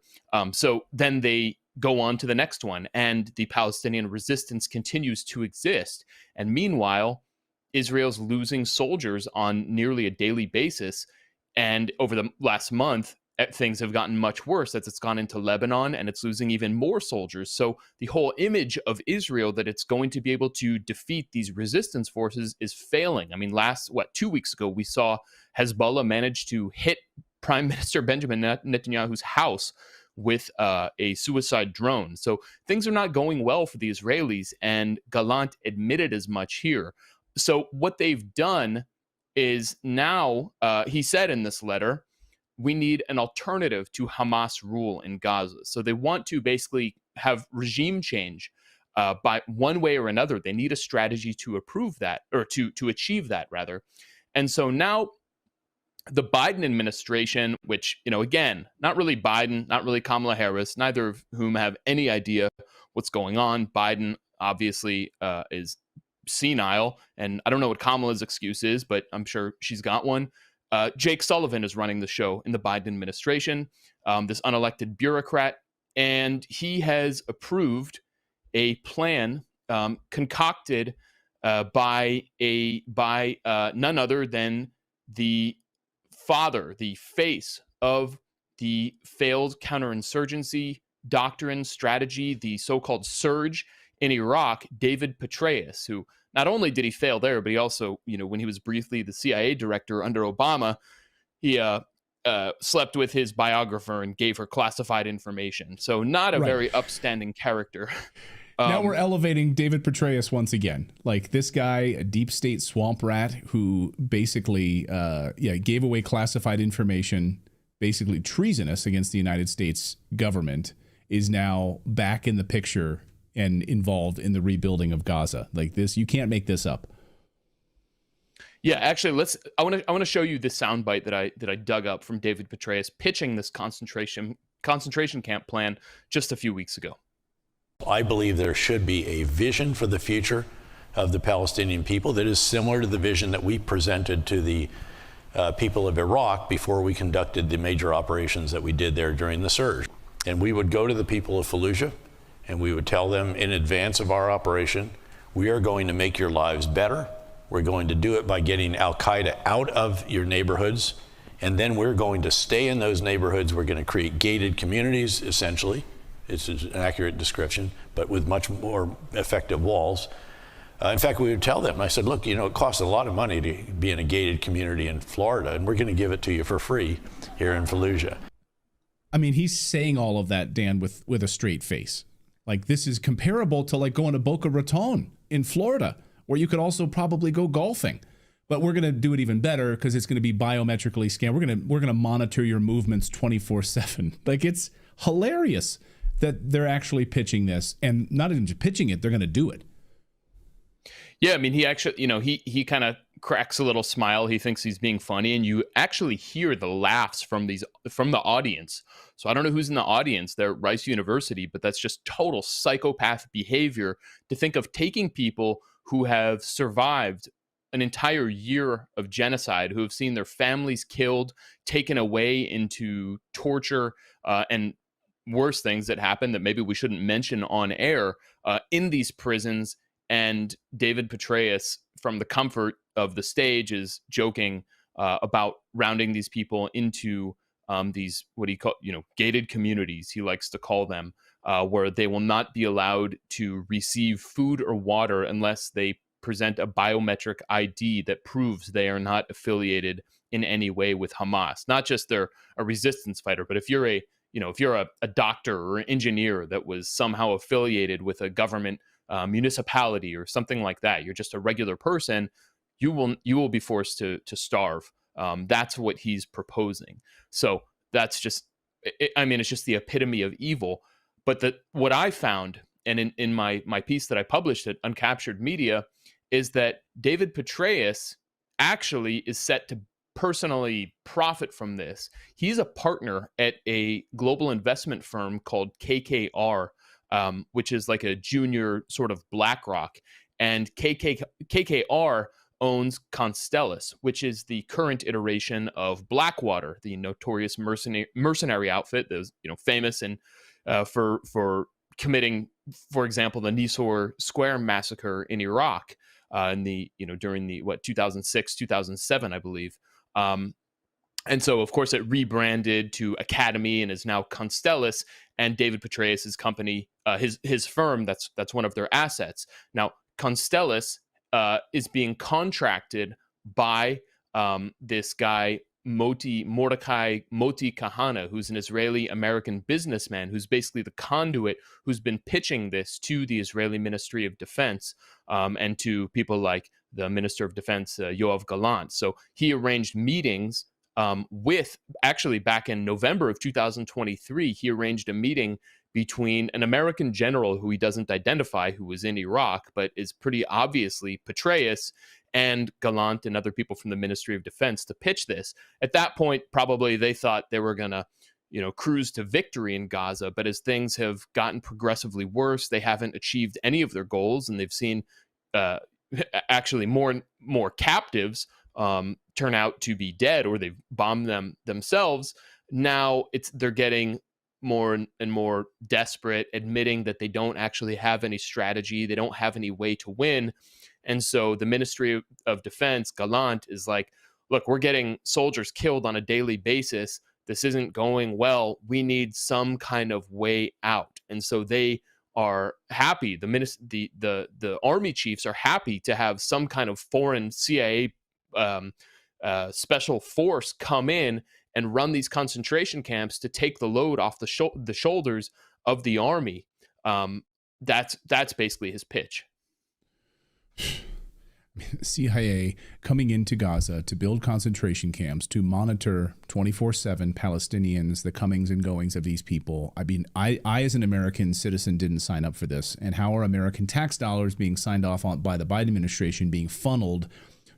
So then they go on to the next one, and the Palestinian resistance continues to exist. And meanwhile, Israel's losing soldiers on nearly a daily basis. And over the last month, things have gotten much worse as it's gone into Lebanon and it's losing even more soldiers. So the whole image of Israel that it's going to be able to defeat these resistance forces is failing. I mean, 2 weeks ago, we saw Hezbollah manage to hit Prime Minister Benjamin Netanyahu's house with a suicide drone. So things are not going well for the Israelis, and Gallant admitted as much here. So what they've done is now, he said in this letter, we need an alternative to Hamas rule in Gaza. So they want to basically have regime change by one way or another. They need a strategy to approve that, or to achieve that, rather. And so now the Biden administration, which, again, not really Biden, not really Kamala Harris, neither of whom have any idea what's going on. Biden obviously is senile, and I don't know what Kamala's excuse is, but I'm sure she's got one. Jake Sullivan is running the show in the Biden administration, this unelected bureaucrat, and he has approved a plan concocted by none other than the father, the face of the failed counterinsurgency doctrine strategy, the so-called surge in Iraq, David Petraeus, who not only did he fail there, but he also, when he was briefly the CIA director under Obama, he slept with his biographer and gave her classified information. So not a very upstanding character. Now we're elevating David Petraeus once again. Like this guy, a deep state swamp rat who basically gave away classified information, basically treasonous against the United States government, is now back in the picture and involved in the rebuilding of Gaza. Like this, you can't make this up. Yeah, actually, I want to show you this soundbite that I dug up from David Petraeus pitching this concentration camp plan just a few weeks ago. I believe there should be a vision for the future of the Palestinian people that is similar to the vision that we presented to the people of Iraq before we conducted the major operations that we did there during the surge. And we would go to the people of Fallujah and we would tell them in advance of our operation, we are going to make your lives better. We're going to do it by getting Al-Qaeda out of your neighborhoods. And then we're going to stay in those neighborhoods. We're going to create gated communities, essentially. It's an accurate description, but with much more effective walls. In fact, we would tell them, I said, look, it costs a lot of money to be in a gated community in Florida, and we're going to give it to you for free here in Fallujah. I mean, he's saying all of that, Dan, with a straight face. Like, this is comparable to like going to Boca Raton in Florida, where you could also probably go golfing. But we're going to do it even better because it's going to be biometrically scanned. We're going to monitor your movements 24/7. Like, it's hilarious that they're actually pitching this, and not even just pitching it, they're going to do it. Yeah, I mean, he actually, he kind of cracks a little smile. He thinks he's being funny, and you actually hear the laughs from the audience. So I don't know who's in the audience there at Rice University, but that's just total psychopath behavior to think of taking people who have survived an entire year of genocide, who have seen their families killed, taken away into torture, and worse things that happen that maybe we shouldn't mention on air in these prisons. And David Petraeus, from the comfort of the stage, is joking about rounding these people into these, what he call, gated communities, he likes to call them, where they will not be allowed to receive food or water unless they present a biometric ID that proves they are not affiliated in any way with Hamas. Not just they're a resistance fighter, but if you're a doctor or an engineer that was somehow affiliated with a government municipality or something like that, you're just a regular person, you will be forced to starve. That's what he's proposing. So that's just, it's just the epitome of evil. But what I found, and in my piece that I published at Uncaptured Media, is that David Petraeus actually is set to personally profit from this. He's a partner at a global investment firm called KKR, which is like a junior sort of BlackRock. And KKR owns Constellus, which is the current iteration of Blackwater, the notorious mercenary outfit that was famous and for committing, for example, the Nisour Square massacre in Iraq during the 2006, 2007, I believe. And so, of course, it rebranded to Academy and is now Constellus, and David Petraeus's company, his firm, that's one of their assets. Now, Constellus is being contracted by this guy, Mordecai Moti Kahana, who's an Israeli-American businessman who's basically the conduit who's been pitching this to the Israeli Ministry of Defense and to people like the Minister of Defense, Yoav Gallant. So he arranged meetings actually back in November of 2023, he arranged a meeting between an American general who he doesn't identify, who was in Iraq, but is pretty obviously Petraeus, and Gallant and other people from the Ministry of Defense to pitch this. At that point, probably they thought they were going to, cruise to victory in Gaza. But as things have gotten progressively worse, they haven't achieved any of their goals, and they've seen actually more captives turn out to be dead, or they've bombed them themselves. Now they're getting more and more desperate, admitting that they don't actually have any strategy, they don't have any way to win. And so the Ministry of Defense, Gallant, is like, look, we're getting soldiers killed on a daily basis. This isn't going well. We need some kind of way out. And so they are happy. The army chiefs are happy to have some kind of foreign CIA special force come in and run these concentration camps to take the load off the shoulders of the army. That's basically his pitch. CIA coming into Gaza to build concentration camps, to monitor 24/7 Palestinians, the comings and goings of these people. I mean, I as an American citizen didn't sign up for this. And how are American tax dollars being signed off on by the Biden administration being funneled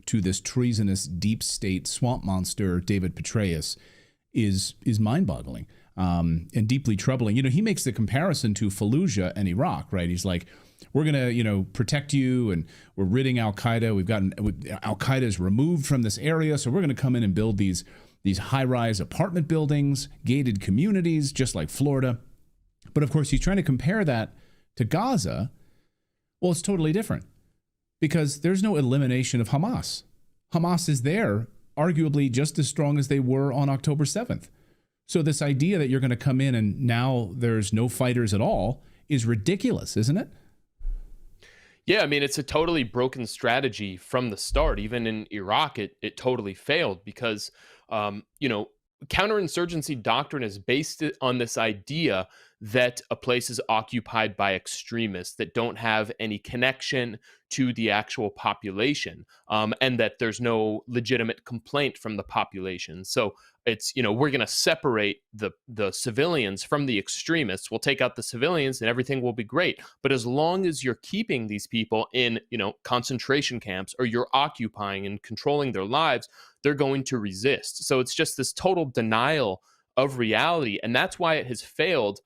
to this treasonous deep state swamp monster, David Petraeus, is mind-boggling and deeply troubling. He makes the comparison to Fallujah and Iraq, right? He's like, we're going to, protect you, and we're ridding Al-Qaeda. Al-Qaeda is removed from this area, so we're going to come in and build these high-rise apartment buildings, gated communities, just like Florida. But of course, he's trying to compare that to Gaza. Well, it's totally different, because there's no elimination of Hamas. Hamas is there, arguably just as strong as they were on October 7th. So this idea that you're going to come in and now there's no fighters at all is ridiculous, isn't it? Yeah, I mean, it's a totally broken strategy from the start. Even in Iraq, it totally failed because, counterinsurgency doctrine is based on this idea that a place is occupied by extremists that don't have any connection to the actual population, and that there's no legitimate complaint from the population. So it's, we're going to separate the civilians from the extremists. We'll take out the civilians and everything will be great. But as long as you're keeping these people in, concentration camps, or you're occupying and controlling their lives, they're going to resist. So it's just this total denial of reality. And that's why it has failed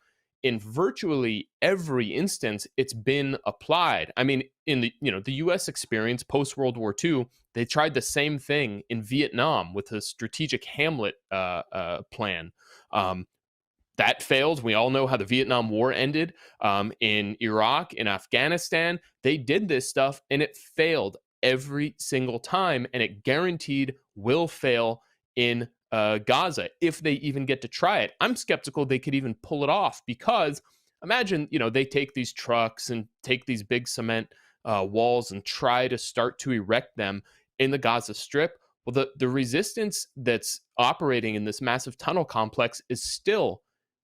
in virtually every instance it's been applied. I mean, in the U.S. experience post World War II, they tried the same thing in Vietnam with a strategic Hamlet plan. That failed. We all know how the Vietnam War ended. In Iraq, in Afghanistan, they did this stuff and it failed every single time, and it guaranteed will fail in Gaza if they even get to try it. I'm skeptical they could even pull it off, because imagine, they take these trucks and take these big cement walls and try to start to erect them in the Gaza Strip. Well, the resistance that's operating in this massive tunnel complex is still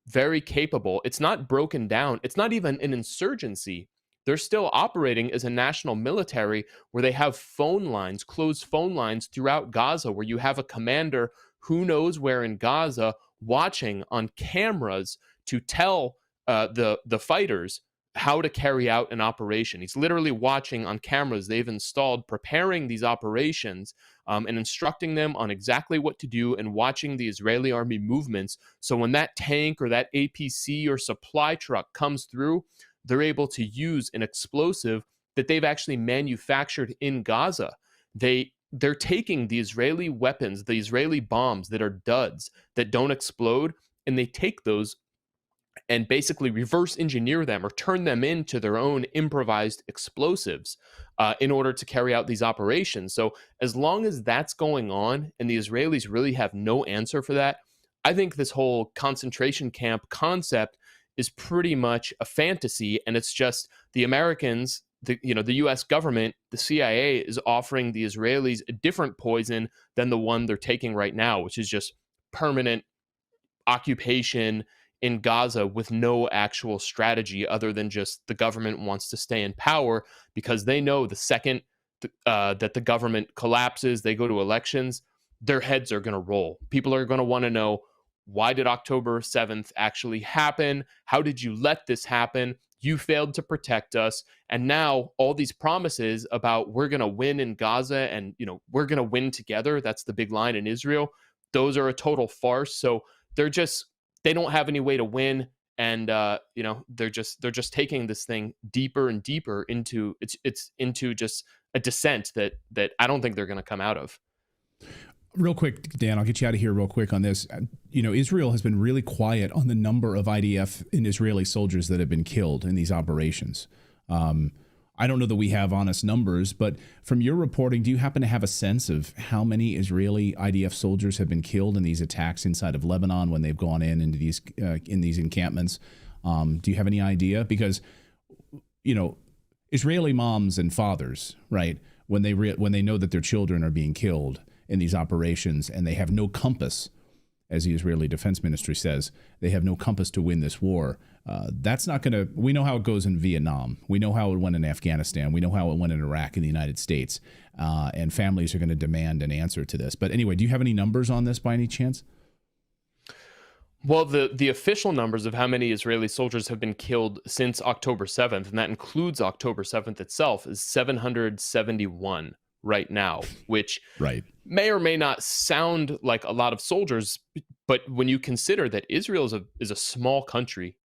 very capable. It's not broken down. It's not even an insurgency. They're still operating as a national military where they have phone lines, closed phone lines throughout Gaza, where you have a commander who knows where in Gaza watching on cameras to tell the fighters how to carry out an operation. He's literally watching on cameras they've installed, preparing these operations and instructing them on exactly what to do, and watching the Israeli army movements. So when that tank or that APC or supply truck comes through, they're able to use an explosive that they've actually manufactured in Gaza. They're taking the Israeli weapons, the Israeli bombs that are duds, that don't explode, and they take those and basically reverse engineer them or turn them into their own improvised explosives in order to carry out these operations. So as long as that's going on and the Israelis really have no answer for that, I think this whole concentration camp concept is pretty much a fantasy, and it's just the Americans, the U.S. government, the CIA is offering the Israelis a different poison than the one they're taking right now, which is just permanent occupation in Gaza with no actual strategy other than just the government wants to stay in power, because they know the second that the government collapses, they go to elections, their heads are going to roll. People are going to want to know, why did October 7th actually happen? How did you let this happen? You failed to protect us. And now all these promises about we're going to win in Gaza and, we're going to win together. That's the big line in Israel. Those are a total farce. So they don't have any way to win. And, they're just taking this thing deeper and deeper into into just a descent that I don't think they're going to come out of. Real quick, Dan, I'll get you out of here real quick on this. Israel has been really quiet on the number of IDF and Israeli soldiers that have been killed in these operations. I don't know that we have honest numbers, but from your reporting, do you happen to have a sense of how many Israeli IDF soldiers have been killed in these attacks inside of Lebanon when they've gone into these encampments? Do you have any idea? Because, Israeli moms and fathers, right, when they know that their children are being killed in these operations, and they have no compass, as the Israeli Defense Ministry says, they have no compass to win this war. That's not going to. We know how it goes in Vietnam. We know how it went in Afghanistan. We know how it went in Iraq and the United States. And families are going to demand an answer to this. But anyway, do you have any numbers on this by any chance? Well, the official numbers of how many Israeli soldiers have been killed since October 7th, and that includes October 7th itself, is 771. Right now, which may or may not sound like a lot of soldiers, but when you consider that Israel is a small country,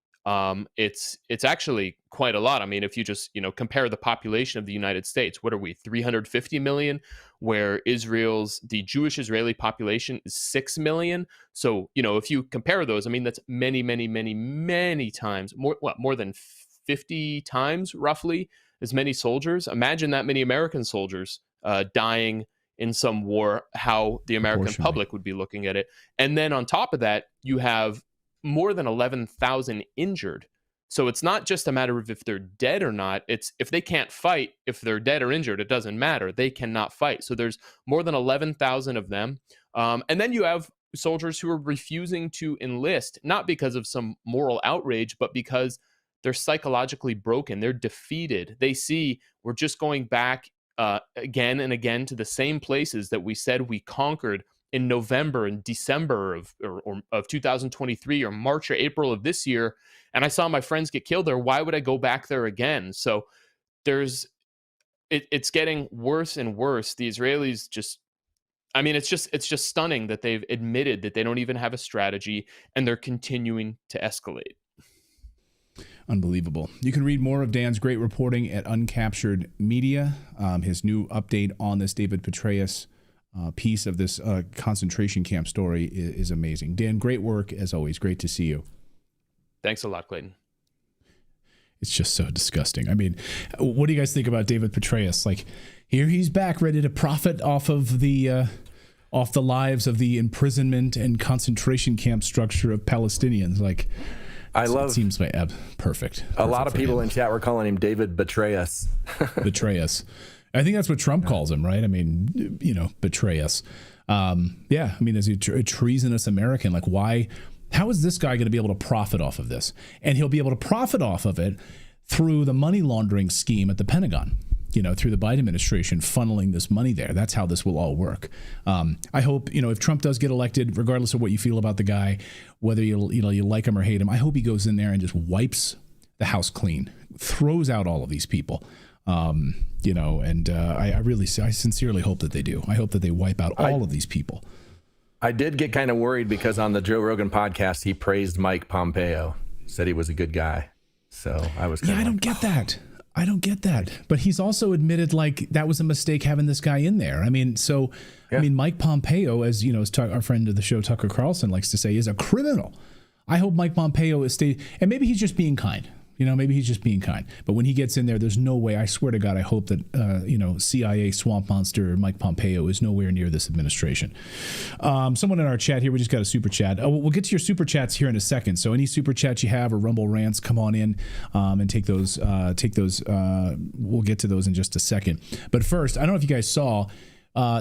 it's actually quite a lot. I mean, if you just compare the population of the United States, what are we, 350 million, where the Jewish Israeli population is 6 million. So if you compare those, I mean, that's many, many, many, many times more than 50 times roughly as many soldiers. Imagine that many American soldiers dying in some war, how the American public would be looking at it. And then on top of that, you have more than 11,000 injured. So it's not just a matter of if they're dead or not. It's if they can't fight, if they're dead or injured, it doesn't matter. They cannot fight. So there's more than 11,000 of them. And then you have soldiers who are refusing to enlist, not because of some moral outrage, but because they're psychologically broken. They're defeated. They see we're just going back again and again to the same places that we said we conquered in November and December of 2023 or March or April of this year, and I saw my friends get killed there. Why would I go back there again? So it's getting worse and worse. The Israelis it's just stunning that they've admitted that they don't even have a strategy, and they're continuing to escalate. Unbelievable. You can read more of Dan's great reporting at Uncaptured Media. His new update on this David Petraeus piece of this concentration camp story is amazing. Dan, great work as always. Great to see you. Thanks a lot, Clayton. It's just so disgusting. I mean, what do you guys think about David Petraeus? Like, here he's back, ready to profit off the lives of the imprisonment and concentration camp structure of Palestinians. Like, it seems like perfect. A lot of people in chat were calling him David Betrayus. Betrayus. I think that's what Trump calls him, right? I mean, Betrayus. Yeah, I mean, as a treasonous American, like, why? How is this guy going to be able to profit off of this? And he'll be able to profit off of it through the money laundering scheme at the Pentagon. Through the Biden administration funneling this money there. That's how this will all work. I hope, if Trump does get elected, regardless of what you feel about the guy, whether you like him or hate him, I hope he goes in there and just wipes the house clean, throws out all of these people. I sincerely hope that they do. I hope that they wipe out all of these people. I did get kind of worried because on the Joe Rogan podcast, he praised Mike Pompeo, said he was a good guy. So I was I don't get that. I don't get that. But he's also admitted like that was a mistake having this guy in there. I mean, Mike Pompeo, as our friend of the show, Tucker Carlson, likes to say, is a criminal. I hope Mike Pompeo is and maybe he's just being kind. Maybe he's just being kind. But when he gets in there, there's no way. I swear to God, I hope that CIA swamp monster Mike Pompeo is nowhere near this administration. Someone in our chat here, we just got a super chat. We'll get to your super chats here in a second. So any super chats you have or Rumble rants, come on in and take those. We'll get to those in just a second. But first, I don't know if you guys saw.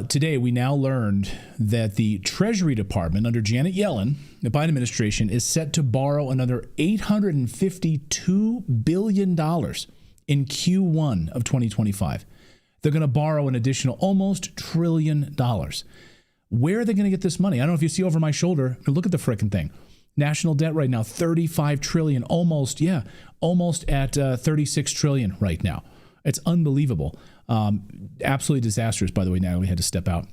Today, we now learned that the Treasury Department under Janet Yellen, the Biden administration, is set to borrow another $852 billion in Q1 of 2025. They're going to borrow an additional almost $1 trillion. Where are they going to get this money? I don't know if you see over my shoulder. Look at the frickin' thing. National debt right now, $35 trillion, almost at $36 trillion right now. It's unbelievable. Absolutely disastrous. By the way, Natalie had to step out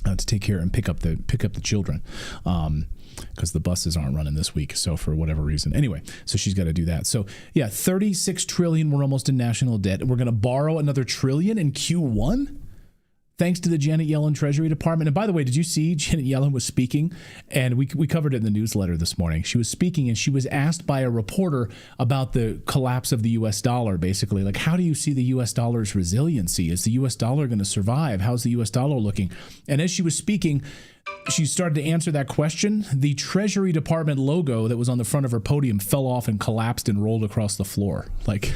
to take care and pick up the children because the buses aren't running this week. So for whatever reason, anyway, so she's got to do that. So yeah, $36 trillion. We're almost in national debt. We're going to borrow another $1 trillion in Q1. Thanks to the Janet Yellen Treasury Department. And by the way, did you see Janet Yellen was speaking? And we covered it in the newsletter this morning. She was speaking and she was asked by a reporter about the collapse of the U.S. dollar, basically. Like, how do you see the U.S. dollar's resiliency? Is the U.S. dollar going to survive? How's the U.S. dollar looking? And as she was speaking, she started to answer that question. The Treasury Department logo that was on the front of her podium fell off and collapsed and rolled across the floor. Like,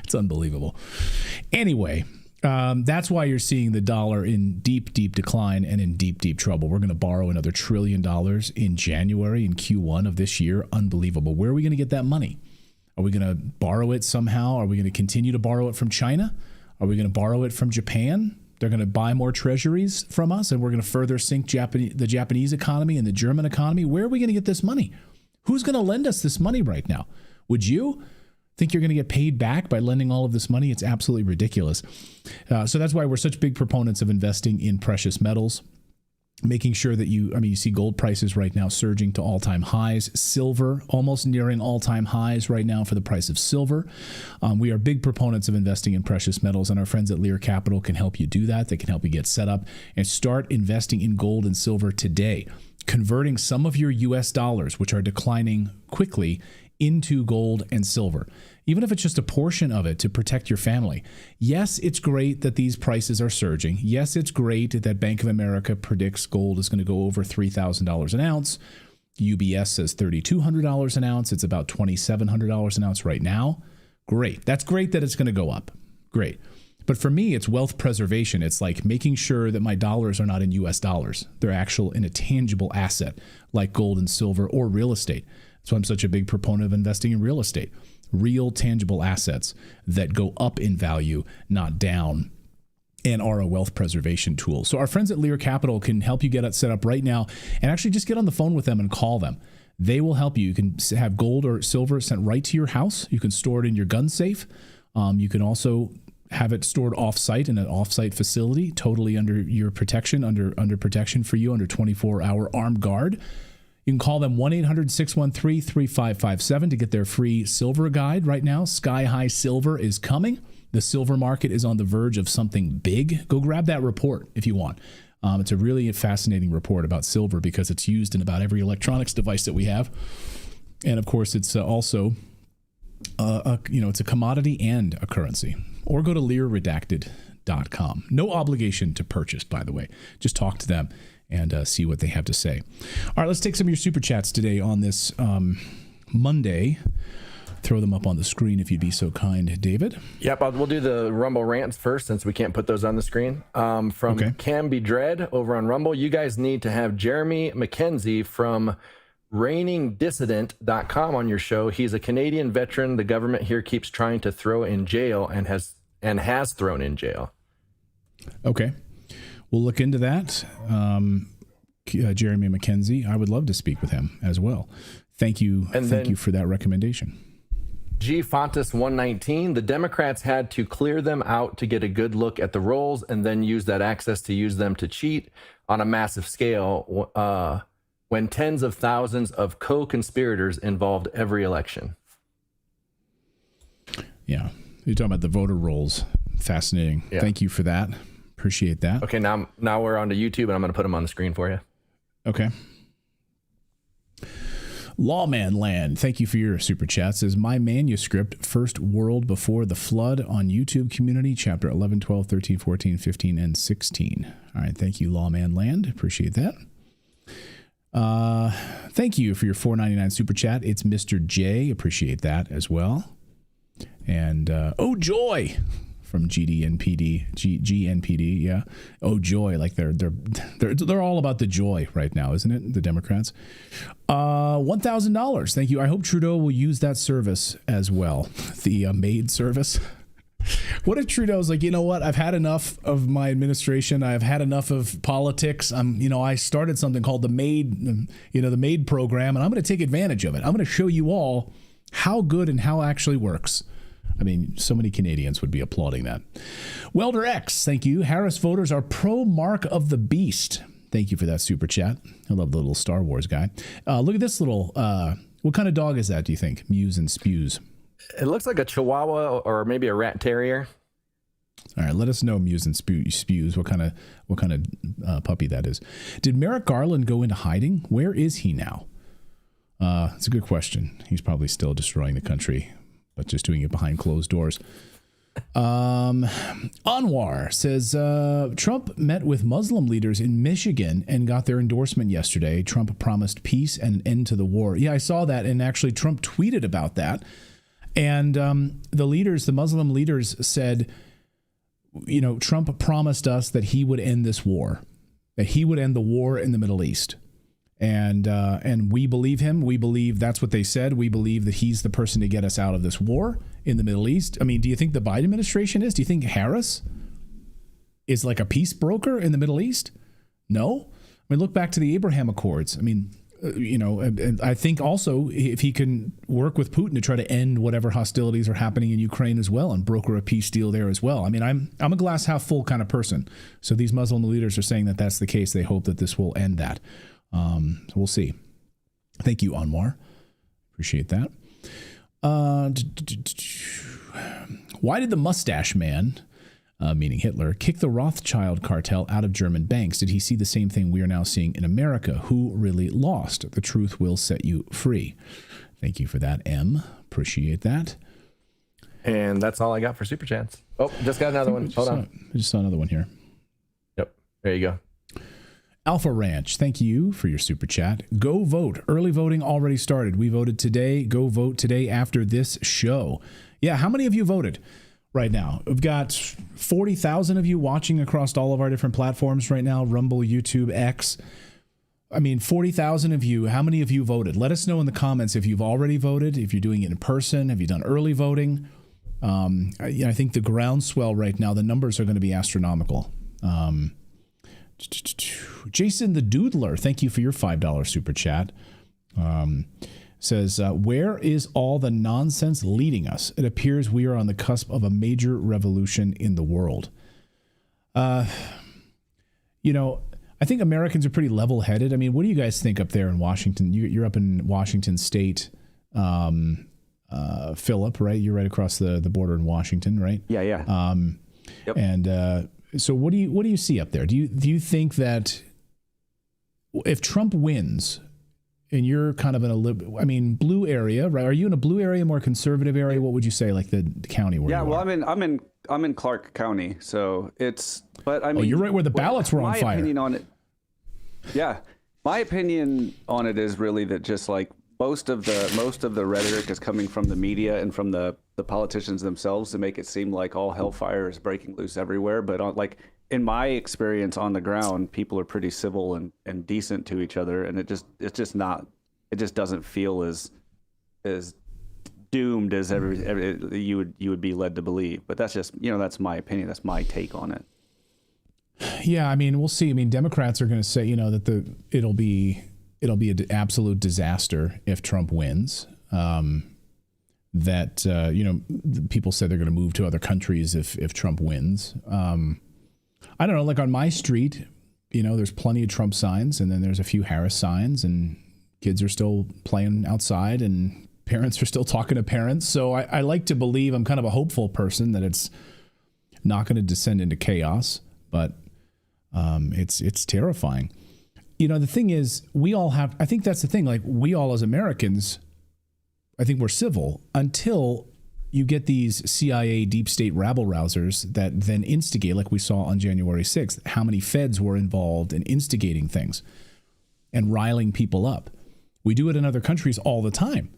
it's unbelievable. Anyway. That's why you're seeing the dollar in deep, deep decline and in deep, deep trouble. We're going to borrow another $1 trillion in January in Q1 of this year. Unbelievable. Where are we going to get that money? Are we going to borrow it somehow? Are we going to continue to borrow it from China? Are we going to borrow it from Japan? They're going to buy more treasuries from us, and we're going to further sink the Japanese economy and the German economy. Where are we going to get this money? Who's going to lend us this money right now? Would you think you're going to get paid back by lending all of this money? It's absolutely ridiculous. So that's why we're such big proponents of investing in precious metals, making sure that you see gold prices right now surging to all-time highs, silver almost nearing all-time highs right now for the price of silver. We are big proponents of investing in precious metals, and our friends at Lear Capital can help you do that. They can help you get set up and start investing in gold and silver today, converting some of your U.S. dollars, which are declining quickly, into gold and silver, even if it's just a portion of it to protect your family. Yes, it's great that these prices are surging. Yes, it's great that Bank of America predicts gold is going to go over $3,000 an ounce. UBS says $3,200 an ounce. It's about $2,700 an ounce right now. Great. That's great that it's going to go up. Great. But for me, it's wealth preservation. It's like making sure that my dollars are not in U.S. dollars. They're in a tangible asset like gold and silver or real estate. So I'm such a big proponent of investing in real estate, real tangible assets that go up in value, not down, and are a wealth preservation tool. So our friends at Lear Capital can help you get it set up right now, and actually just get on the phone with them and call them. They will help you. You can have gold or silver sent right to your house. You can store it in your gun safe. You can also have it stored off-site in an off-site facility, totally under your protection, under protection for you, under 24-hour armed guard. You can call them 1-800-613-3557 to get their free silver guide right now. Sky High Silver is coming. The silver market is on the verge of something big. Go grab that report if you want. It's a really fascinating report about silver because it's used in about every electronics device that we have. And of course, it's also, it's a commodity and a currency. Or go to LearRedacted.com. No obligation to purchase, by the way. Just talk to them and see what they have to say. All right, let's take some of your super chats today on this Monday. Throw them up on the screen if you'd be so kind, David. Yep, we'll do the Rumble rants first since we can't put those on the screen. From Camby Dread over on Rumble, you guys need to have Jeremy McKenzie from reigningdissident.com on your show. He's a Canadian veteran the government here keeps trying to throw in jail and has thrown in jail. Okay. We'll look into that. Jeremy McKenzie, I would love to speak with him as well. Thank you. Thank you for that recommendation. G. Fontes 119, the Democrats had to clear them out to get a good look at the rolls and then use that access to use them to cheat on a massive scale when tens of thousands of co-conspirators involved every election. Yeah. You're talking about the voter rolls. Fascinating. Yeah. Thank you for that. Appreciate that. Okay, now we're on to YouTube, and I'm going to put them on the screen for you. Okay. Lawman Land, thank you for your super chat. Says, my manuscript, First World Before the Flood, on YouTube community, chapter 11, 12, 13, 14, 15, and 16. All right, thank you, Lawman Land. Appreciate that. Thank you for your $4.99 super chat. It's Mr. J. Appreciate that as well. And oh joy from GNPD, yeah. Oh joy, like they're all about the joy right now, isn't it? The Democrats. $1,000. Thank you. I hope Trudeau will use that service as well. The maid service. What if Trudeau's like, you know what? I've had enough of my administration. I've had enough of politics. I started something called the MAID program, and I'm going to take advantage of it. I'm going to show you all how good and how it actually works. I mean, so many Canadians would be applauding that. Welder X, thank you. Harris voters are pro Mark of the Beast. Thank you for that super chat. I love the little Star Wars guy. Look at this little, what kind of dog is that, do you think? Mews and spews. It looks like a Chihuahua or maybe a rat terrier. All right, let us know, Mews and spews, what kind of puppy that is. Did Merrick Garland go into hiding? Where is he now? It's a good question. He's probably still destroying the country, but just doing it behind closed doors. Anwar says, Trump met with Muslim leaders in Michigan and got their endorsement yesterday. Trump promised peace and an end to the war. Yeah, I saw that. And actually, Trump tweeted about that. And the Muslim leaders said, Trump promised us that he would end this war, that he would end the war in the Middle East. And we believe him. We believe that's what they said. We believe that he's the person to get us out of this war in the Middle East. I mean, do you think the Biden administration is? Do you think Harris is like a peace broker in the Middle East? No. I mean, look back to the Abraham Accords. I mean, and I think also if he can work with Putin to try to end whatever hostilities are happening in Ukraine as well and broker a peace deal there as well. I mean, I'm a glass half full kind of person. So these Muslim leaders are saying that that's the case. They hope that this will end that. We'll see. Thank you, Anwar. Appreciate that. Why did the mustache man, meaning Hitler, kick the Rothschild cartel out of German banks? Did he see the same thing we are now seeing in America? Who really lost? The truth will set you free. Thank you for that, M. Appreciate that. And that's all I got for Super Chats. Oh, just got another one. Hold on. I just saw another one here. Yep. There you go. Alpha Ranch, thank you for your super chat. Go vote. Early voting already started. We voted today. Go vote today after this show. Yeah, how many of you voted right now? We've got 40,000 of you watching across all of our different platforms right now. Rumble, YouTube, X. I mean, 40,000 of you. How many of you voted? Let us know in the comments if you've already voted, if you're doing it in person, have you done early voting? I think the groundswell right now, the numbers are going to be astronomical. Jason the Doodler, thank you for your $5 super chat. Says, where is all the nonsense leading us? It appears we are on the cusp of a major revolution in the world. I think Americans are pretty level-headed. I mean, what do you guys think up there in Washington? You're up in Washington State, Philip, right? You're right across the border in Washington, right? Yeah. Yep. And so what do you see up there? Do you think that if Trump wins and you're kind of in a blue area, right? Are you in a blue area, more conservative area? What would you say, like the county where you are? I'm in Clark County, so it's. But I mean, you're right where the ballots were on fire. My opinion on it. Yeah, my opinion on it is really that just like most of the rhetoric is coming from the media and from the politicians themselves to make it seem like all hellfire is breaking loose everywhere. But in my experience on the ground, people are pretty civil and decent to each other, and it just doesn't feel as doomed as you would be led to believe. But that's just that's my opinion. That's my take on it. Yeah, I mean, we'll see. I mean, Democrats are going to say that it'll be an absolute disaster if Trump wins. People say they're going to move to other countries if Trump wins. I don't know, like on my street, there's plenty of Trump signs, and then there's a few Harris signs, and kids are still playing outside, and parents are still talking to parents. So I like to believe, I'm kind of a hopeful person, that it's not going to descend into chaos, but it's terrifying. the thing is, I think that's the thing. Like, we all as Americans, I think we're civil until you get these CIA deep state rabble-rousers that then instigate, like we saw on January 6th, how many feds were involved in instigating things and riling people up. We do it in other countries all the time.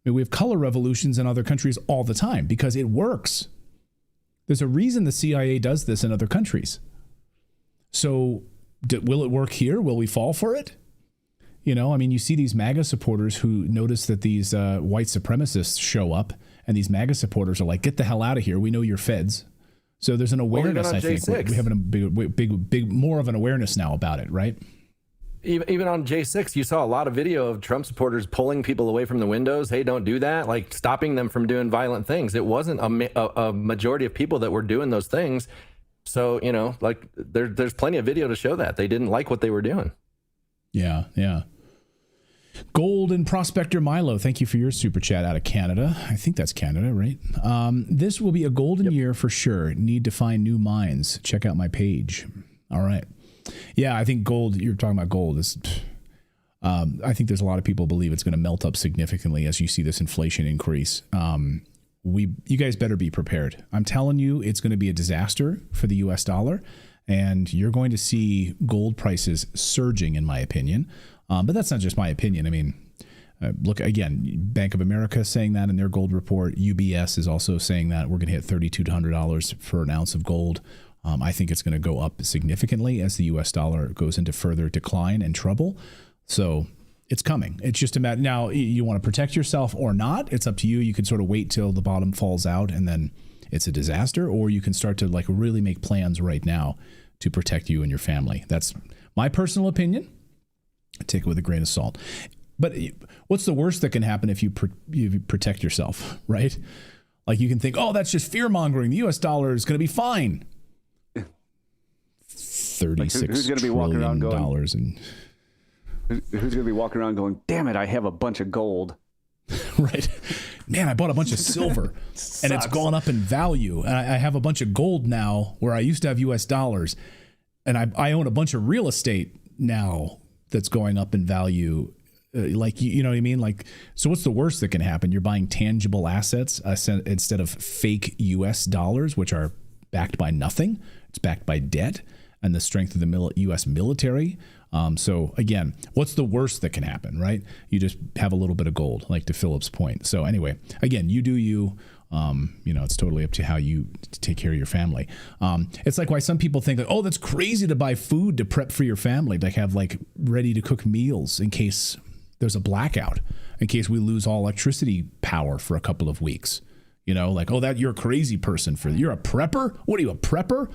I mean, we have color revolutions in other countries all the time because it works. There's a reason the CIA does this in other countries. So will it work here? Will we fall for it? You see these MAGA supporters who notice that these white supremacists show up, and these MAGA supporters are like, get the hell out of here. We know you're feds. So there's an awareness, I think. We have a big, more of an awareness now about it, right? Even on J6, you saw a lot of video of Trump supporters pulling people away from the windows. Hey, don't do that. Like, stopping them from doing violent things. It wasn't a majority of people that were doing those things. So, there's plenty of video to show that. They didn't like what they were doing. Yeah. Gold and Prospector Milo, thank you for your super chat out of Canada. I think that's Canada, right? This will be a golden year for sure. Need to find new mines. Check out my page. All right. Yeah, I think gold, you're talking about gold. I think there's a lot of people believe it's going to melt up significantly as you see this inflation increase. You guys better be prepared. I'm telling you, it's going to be a disaster for the US dollar, and you're going to see gold prices surging, in my opinion. But that's not just my opinion. I mean, look, again, Bank of America saying that in their gold report. UBS is also saying that we're going to hit $3,200 for an ounce of gold. I think it's going to go up significantly as the US dollar goes into further decline and trouble. So it's coming. It's just a matter. Now, you want to protect yourself or not. It's up to you. You can sort of wait till the bottom falls out and then it's a disaster, or you can start to really make plans right now to protect you and your family. That's my personal opinion. Take it with a grain of salt. But what's the worst that can happen if you protect yourself, right? Like, you can think, oh, that's just fear mongering. The US dollar is going to be fine. $36 trillion dollars and who's going to be walking around going, damn it, I have a bunch of gold. Right. Man, I bought a bunch of silver and it's gone up in value. And I have a bunch of gold now where I used to have US dollars. And I own a bunch of real estate now that's going up in value. You know what I mean? Like, so what's the worst that can happen? You're buying tangible assets instead of fake US dollars, which are backed by nothing. It's backed by debt and the strength of the U.S. military. So again, what's the worst that can happen, right? You just have a little bit of gold, like to Philip's point. So anyway, again, you do you. It's totally up to how you take care of your family. It's like why some people think that, oh, that's crazy to buy food to prep for your family, to have ready to cook meals in case there's a blackout, in case we lose all electricity power for a couple of weeks. You're a crazy person you're a prepper. What are you, a prepper?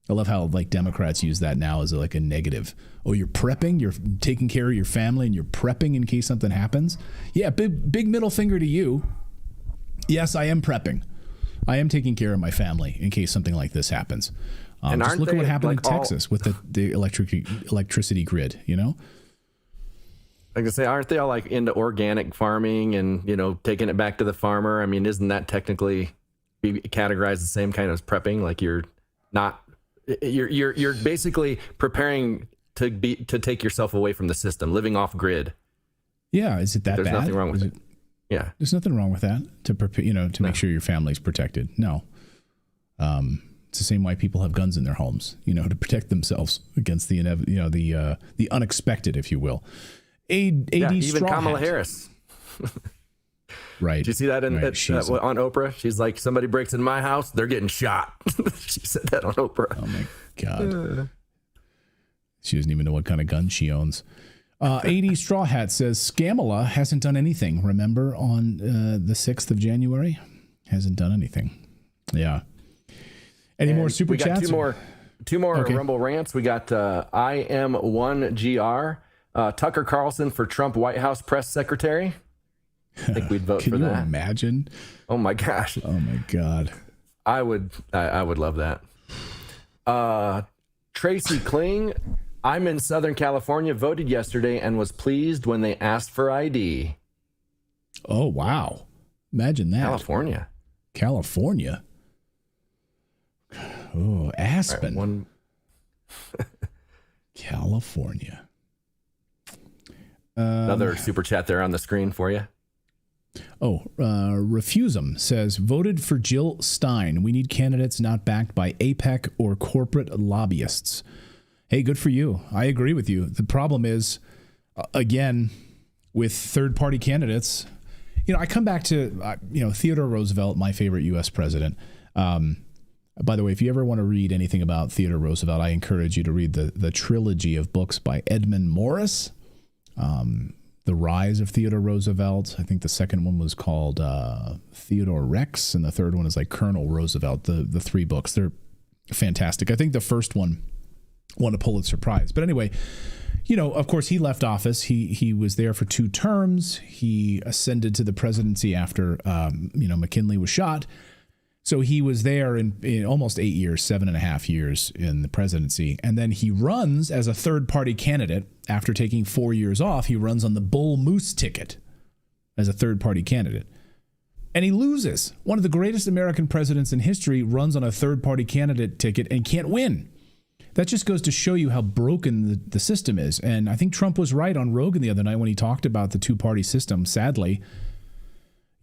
I love how Democrats use that now as a negative. Oh, you're prepping, you're taking care of your family and you're prepping in case something happens. Yeah, big middle finger to you. Yes, I am prepping. I am taking care of my family in case something like this happens. And just look at what happened in Texas with the electricity grid, Like I say, aren't they all into organic farming and, taking it back to the farmer? I mean, isn't that technically be categorized the same kind of prepping? Like you're basically preparing to take yourself away from the system, living off grid. Yeah. Is it that bad? There's nothing wrong with it. Yeah. There's nothing wrong with that to prepare, to make sure your family's protected. No. It's the same way people have guns in their homes, to protect themselves against the unexpected, if you will. Even Kamala Harris. Right. Did you see that on Oprah? She's like, somebody breaks in my house, they're getting shot. She said that on Oprah. Oh my God. She doesn't even know what kind of gun she owns. AD Straw Hat says Scamala hasn't done anything. Remember on the 6th of January? Hasn't done anything. Yeah. Any more super chats? We got two more Okay. Rumble rants. We got IM1GR. Tucker Carlson for Trump White House press secretary. I think we'd vote for that. Can you imagine? Oh my gosh. Oh my God. I would love that. Tracy Kling, I'm in Southern California, voted yesterday and was pleased when they asked for ID. Oh, wow. Imagine that. California. Oh, Aspen. Right, California. Another super chat there on the screen for you. Refusum says, voted for Jill Stein. We need candidates not backed by APEC or corporate lobbyists. Hey, good for you. I agree with you. The problem is, again, with third-party candidates, I come back to, Theodore Roosevelt, my favorite U.S. president. By the way, if you ever want to read anything about Theodore Roosevelt, I encourage you to read the trilogy of books by Edmund Morris. The Rise of Theodore Roosevelt. I think the second one was called Theodore Rex, and the third one is like Colonel Roosevelt. The three books, they're fantastic. I think the first one won a Pulitzer Prize. But anyway, of course, he left office. He was there for 2 terms. He ascended to the presidency after, McKinley was shot. So he was there in almost 8 years, 7.5 years in the presidency. And then he runs as a third-party candidate. After taking 4 years off, he runs on the Bull Moose ticket as a third-party candidate. And he loses. One of the greatest American presidents in history runs on a third-party candidate ticket and can't win. That just goes to show you how broken the system is. And I think Trump was right on Rogan the other night when he talked about the two-party system. Sadly,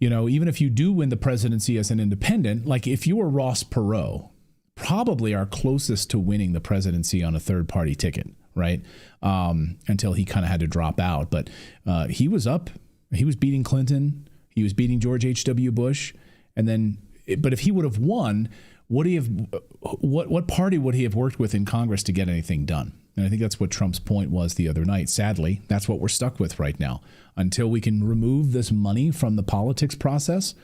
even if you do win the presidency as an independent, like if you were Ross Perot, probably are closest to winning the presidency on a third-party ticket, right? Until he kind of had to drop out. But he was up. He was beating Clinton. He was beating George H.W. Bush. But if he would have won, what party would he have worked with in Congress to get anything done? And I think that's what Trump's point was the other night. Sadly, that's what we're stuck with right now. Until we can remove this money from the politics process,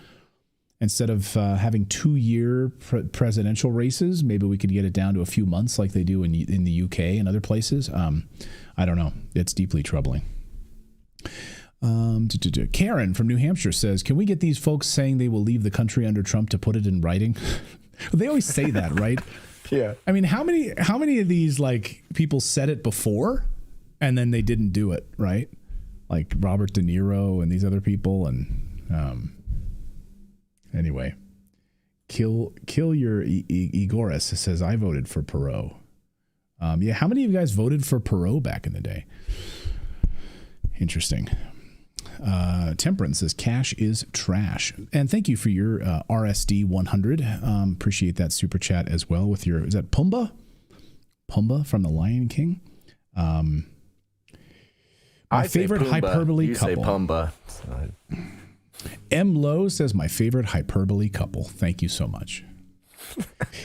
instead of having 2-year presidential races, maybe we could get it down to a few months like they do in the UK and other places. I don't know. It's deeply troubling. Karen from New Hampshire says, can we get these folks saying they will leave the country under Trump to put it in writing? They always say that, right? Yeah. I mean, how many of these people said it before and then they didn't do it, right? Like Robert De Niro and these other people. And anyway, kill your Igoris says, I voted for Perot. How many of you guys voted for Perot back in the day? Interesting. Temperance says, cash is trash. And thank you for your RSD 100. Appreciate that super chat as well with is that Pumbaa? Pumbaa from The Lion King? My favorite hyperbole couple. You say Pumbaa. M. Lowe says, my favorite hyperbole couple. Thank you so much.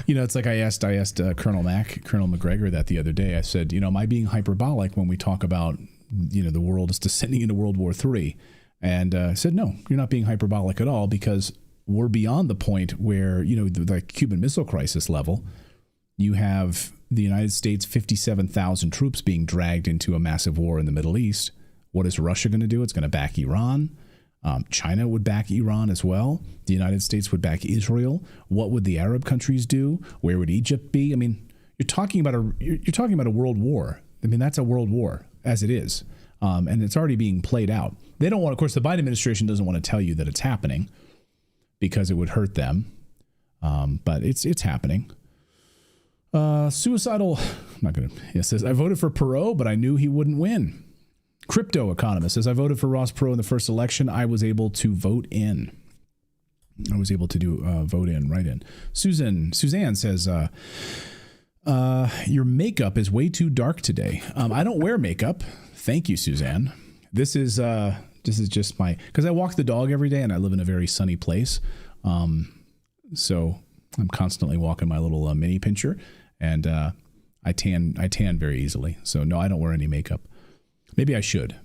It's like I asked Colonel McGregor that the other day. I said, am I being hyperbolic when we talk about the world is descending into World War III? And I said, no, you're not being hyperbolic at all, because we're beyond the point where, the Cuban Missile Crisis level, you have the United States, 57,000 troops being dragged into a massive war in the Middle East. What is Russia going to do? It's going to back Iran. China would back Iran as well. The United States would back Israel. What would the Arab countries do? Where would Egypt be? I mean, you're talking about a world war. I mean, that's a world war as it is. And it's already being played out. They don't want, of course, the Biden administration doesn't want to tell you that it's happening because it would hurt them. But it's happening. Suicidal, I'm not going to, it says, I voted for Perot, but I knew he wouldn't win. Crypto Economist says, I voted for Ross Perot in the first election. I was able to vote in. I was able to do vote in, write in. Suzanne says, your makeup is way too dark today. I don't wear makeup. Thank you, Suzanne. This is just because I walk the dog every day and I live in a very sunny place. So I'm constantly walking my little mini pincher, and I tan very easily. So no, I don't wear any makeup. Maybe I should.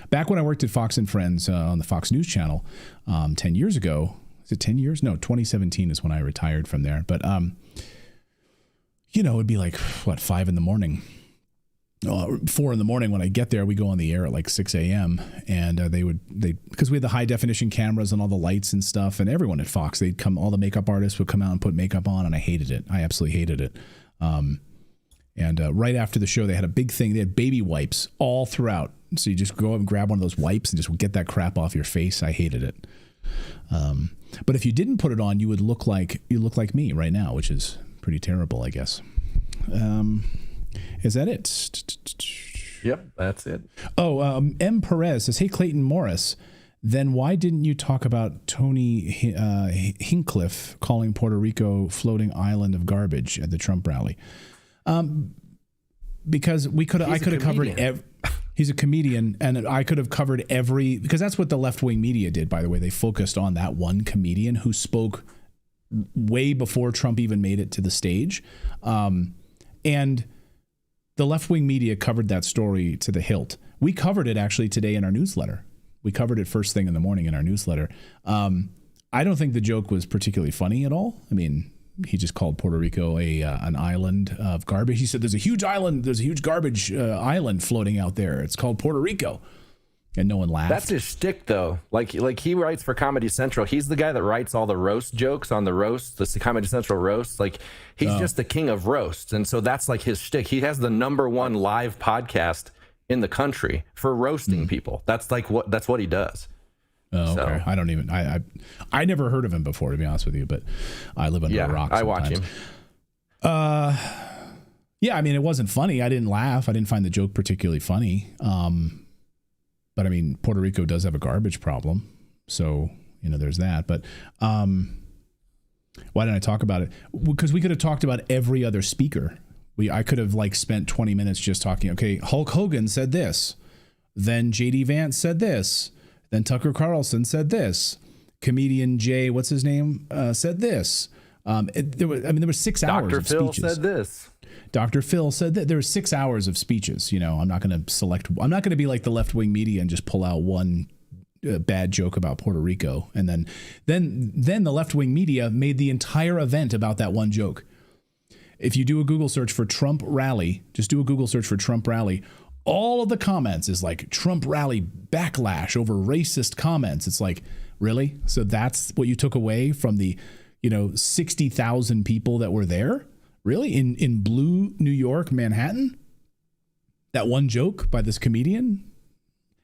Back when I worked at Fox and Friends on the Fox News Channel 10 years ago, is it 10 years? No, 2017 is when I retired from there. But, it'd be like, 5 in the morning, 4 in the morning when I get there. We go on the air at like 6 a.m. And because we had the high definition cameras and all the lights and stuff, and everyone at Fox, all the makeup artists would come out and put makeup on, and I hated it. I absolutely hated it. And right after the show, they had a big thing. They had baby wipes all throughout. So you just go up and grab one of those wipes and just get that crap off your face. I hated it. But if you didn't put it on, you look like me right now, which is pretty terrible, I guess. Is that it? Yep, that's it. Oh, M. Perez says, hey, Clayton Morris, then why didn't you talk about Tony Hinchcliffe calling Puerto Rico floating island of garbage at the Trump rally? Because I could have covered he's a comedian, and I could have covered because that's what the left-wing media did, by the way. They focused on that one comedian who spoke way before Trump even made it to the stage. And the left-wing media covered that story to the hilt. We covered it actually today in our newsletter. We covered it first thing in the morning in our newsletter. I don't think the joke was particularly funny at all. I mean, he just called Puerto Rico an island of garbage. He said there's a huge garbage island floating out there. It's called Puerto Rico. And no one laughed. That's his shtick, though. Like he writes for Comedy Central. He's the guy that writes all the roast jokes on the roast, the Comedy Central roast. Like, he's just the king of roasts. And so that's like his shtick. He has the #1 live podcast in the country for roasting people. That's what he does. Oh, okay. So. I don't even. I never heard of him before, to be honest with you. But I live under a rock. I watch him. Yeah, I mean, it wasn't funny. I didn't laugh. I didn't find the joke particularly funny. But I mean, Puerto Rico does have a garbage problem, so there's that. But why didn't I talk about it? Because we could have talked about every other speaker. I could have spent 20 minutes just talking. Okay, Hulk Hogan said this, then J.D. Vance said this. Then Tucker Carlson said this. Comedian Jay, what's his name, said this. There were 6 hours of speeches. Dr. Phil said this. Dr. Phil said that. There were 6 hours of speeches. I'm not going to be like the left-wing media and just pull out one bad joke about Puerto Rico. And then the left-wing media made the entire event about that one joke. If you do a Google search for Trump rally, just do a Google search for Trump rally. All of the comments is like Trump rally backlash over racist comments. It's like, really? So that's what you took away from the, 60,000 people that were there? Really? In blue New York, Manhattan? That one joke by this comedian?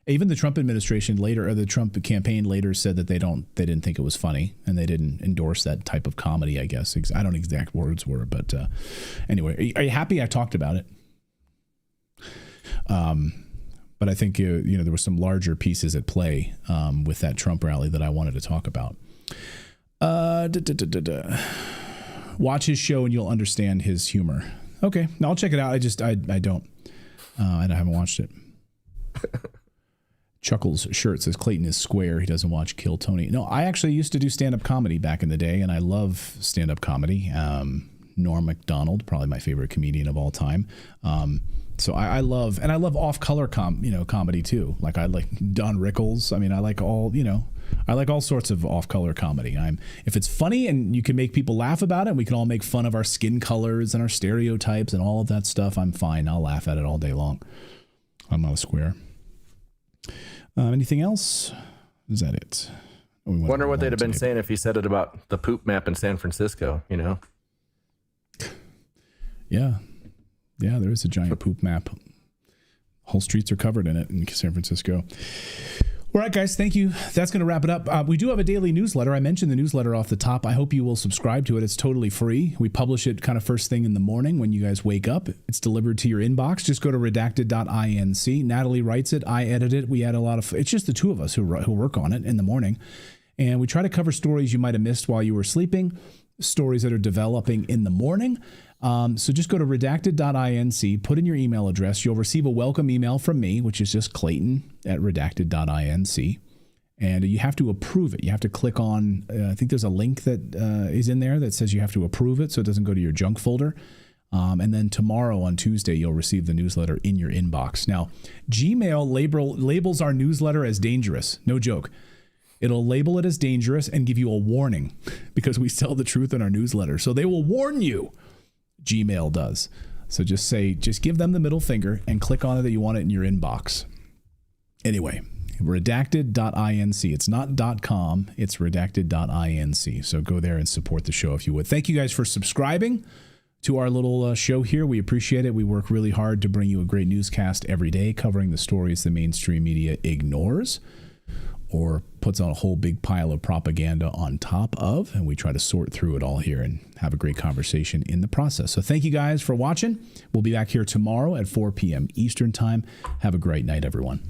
Even the Trump administration later, or the Trump campaign later, said that they didn't think it was funny, and they didn't endorse that type of comedy, I guess. I don't know exact words were, but anyway, are you happy I talked about it? But I think there were some larger pieces at play with that Trump rally that I wanted to talk about. Watch his show and you'll understand his humor. Okay, I'll check it out. I haven't watched it. Chuckles shirt says Clayton is square. He doesn't watch Kill Tony. No, I actually used to do stand-up comedy back in the day, and I love stand-up comedy. Norm Macdonald, probably my favorite comedian of all time. So I love off-color comedy too. Like I like Don Rickles. I mean, I like all sorts of off-color comedy. If it's funny and you can make people laugh about it, and we can all make fun of our skin colors and our stereotypes and all of that stuff, I'm fine. I'll laugh at it all day long. I'm not a square. Anything else? Is that it? Wonder what they'd have been saying if he said it about the poop map in San Francisco, Yeah, there is a giant poop map. Whole streets are covered in it in San Francisco. All right, guys, thank you. That's going to wrap it up. We do have a daily newsletter. I mentioned the newsletter off the top. I hope you will subscribe to it. It's totally free. We publish it kind of first thing in the morning when you guys wake up. It's delivered to your inbox. Just go to redacted.inc. Natalie writes it. I edit it. We add it's just the two of us who work on it in the morning. And we try to cover stories you might have missed while you were sleeping, stories that are developing in the morning. So just go to redacted.inc, put in your email address. You'll receive a welcome email from me, which is just clayton@redacted.inc. And you have to approve it. You have to click on, I think there's a link that is in there that says you have to approve it so it doesn't go to your junk folder. And then tomorrow on Tuesday, you'll receive the newsletter in your inbox. Now, Gmail labels our newsletter as dangerous. No joke. It'll label it as dangerous and give you a warning because we tell the truth in our newsletter. So they will warn you. Gmail does. So just give them the middle finger and click on it that you want it in your inbox. Anyway, redacted.inc. It's not .com, it's redacted.inc. So go there and support the show if you would. Thank you guys for subscribing to our little show here. We appreciate it. We work really hard to bring you a great newscast every day covering the stories the mainstream media ignores or puts on a whole big pile of propaganda on top of, and we try to sort through it all here and have a great conversation in the process. So thank you guys for watching. We'll be back here tomorrow at 4 p.m. Eastern Time. Have a great night, everyone.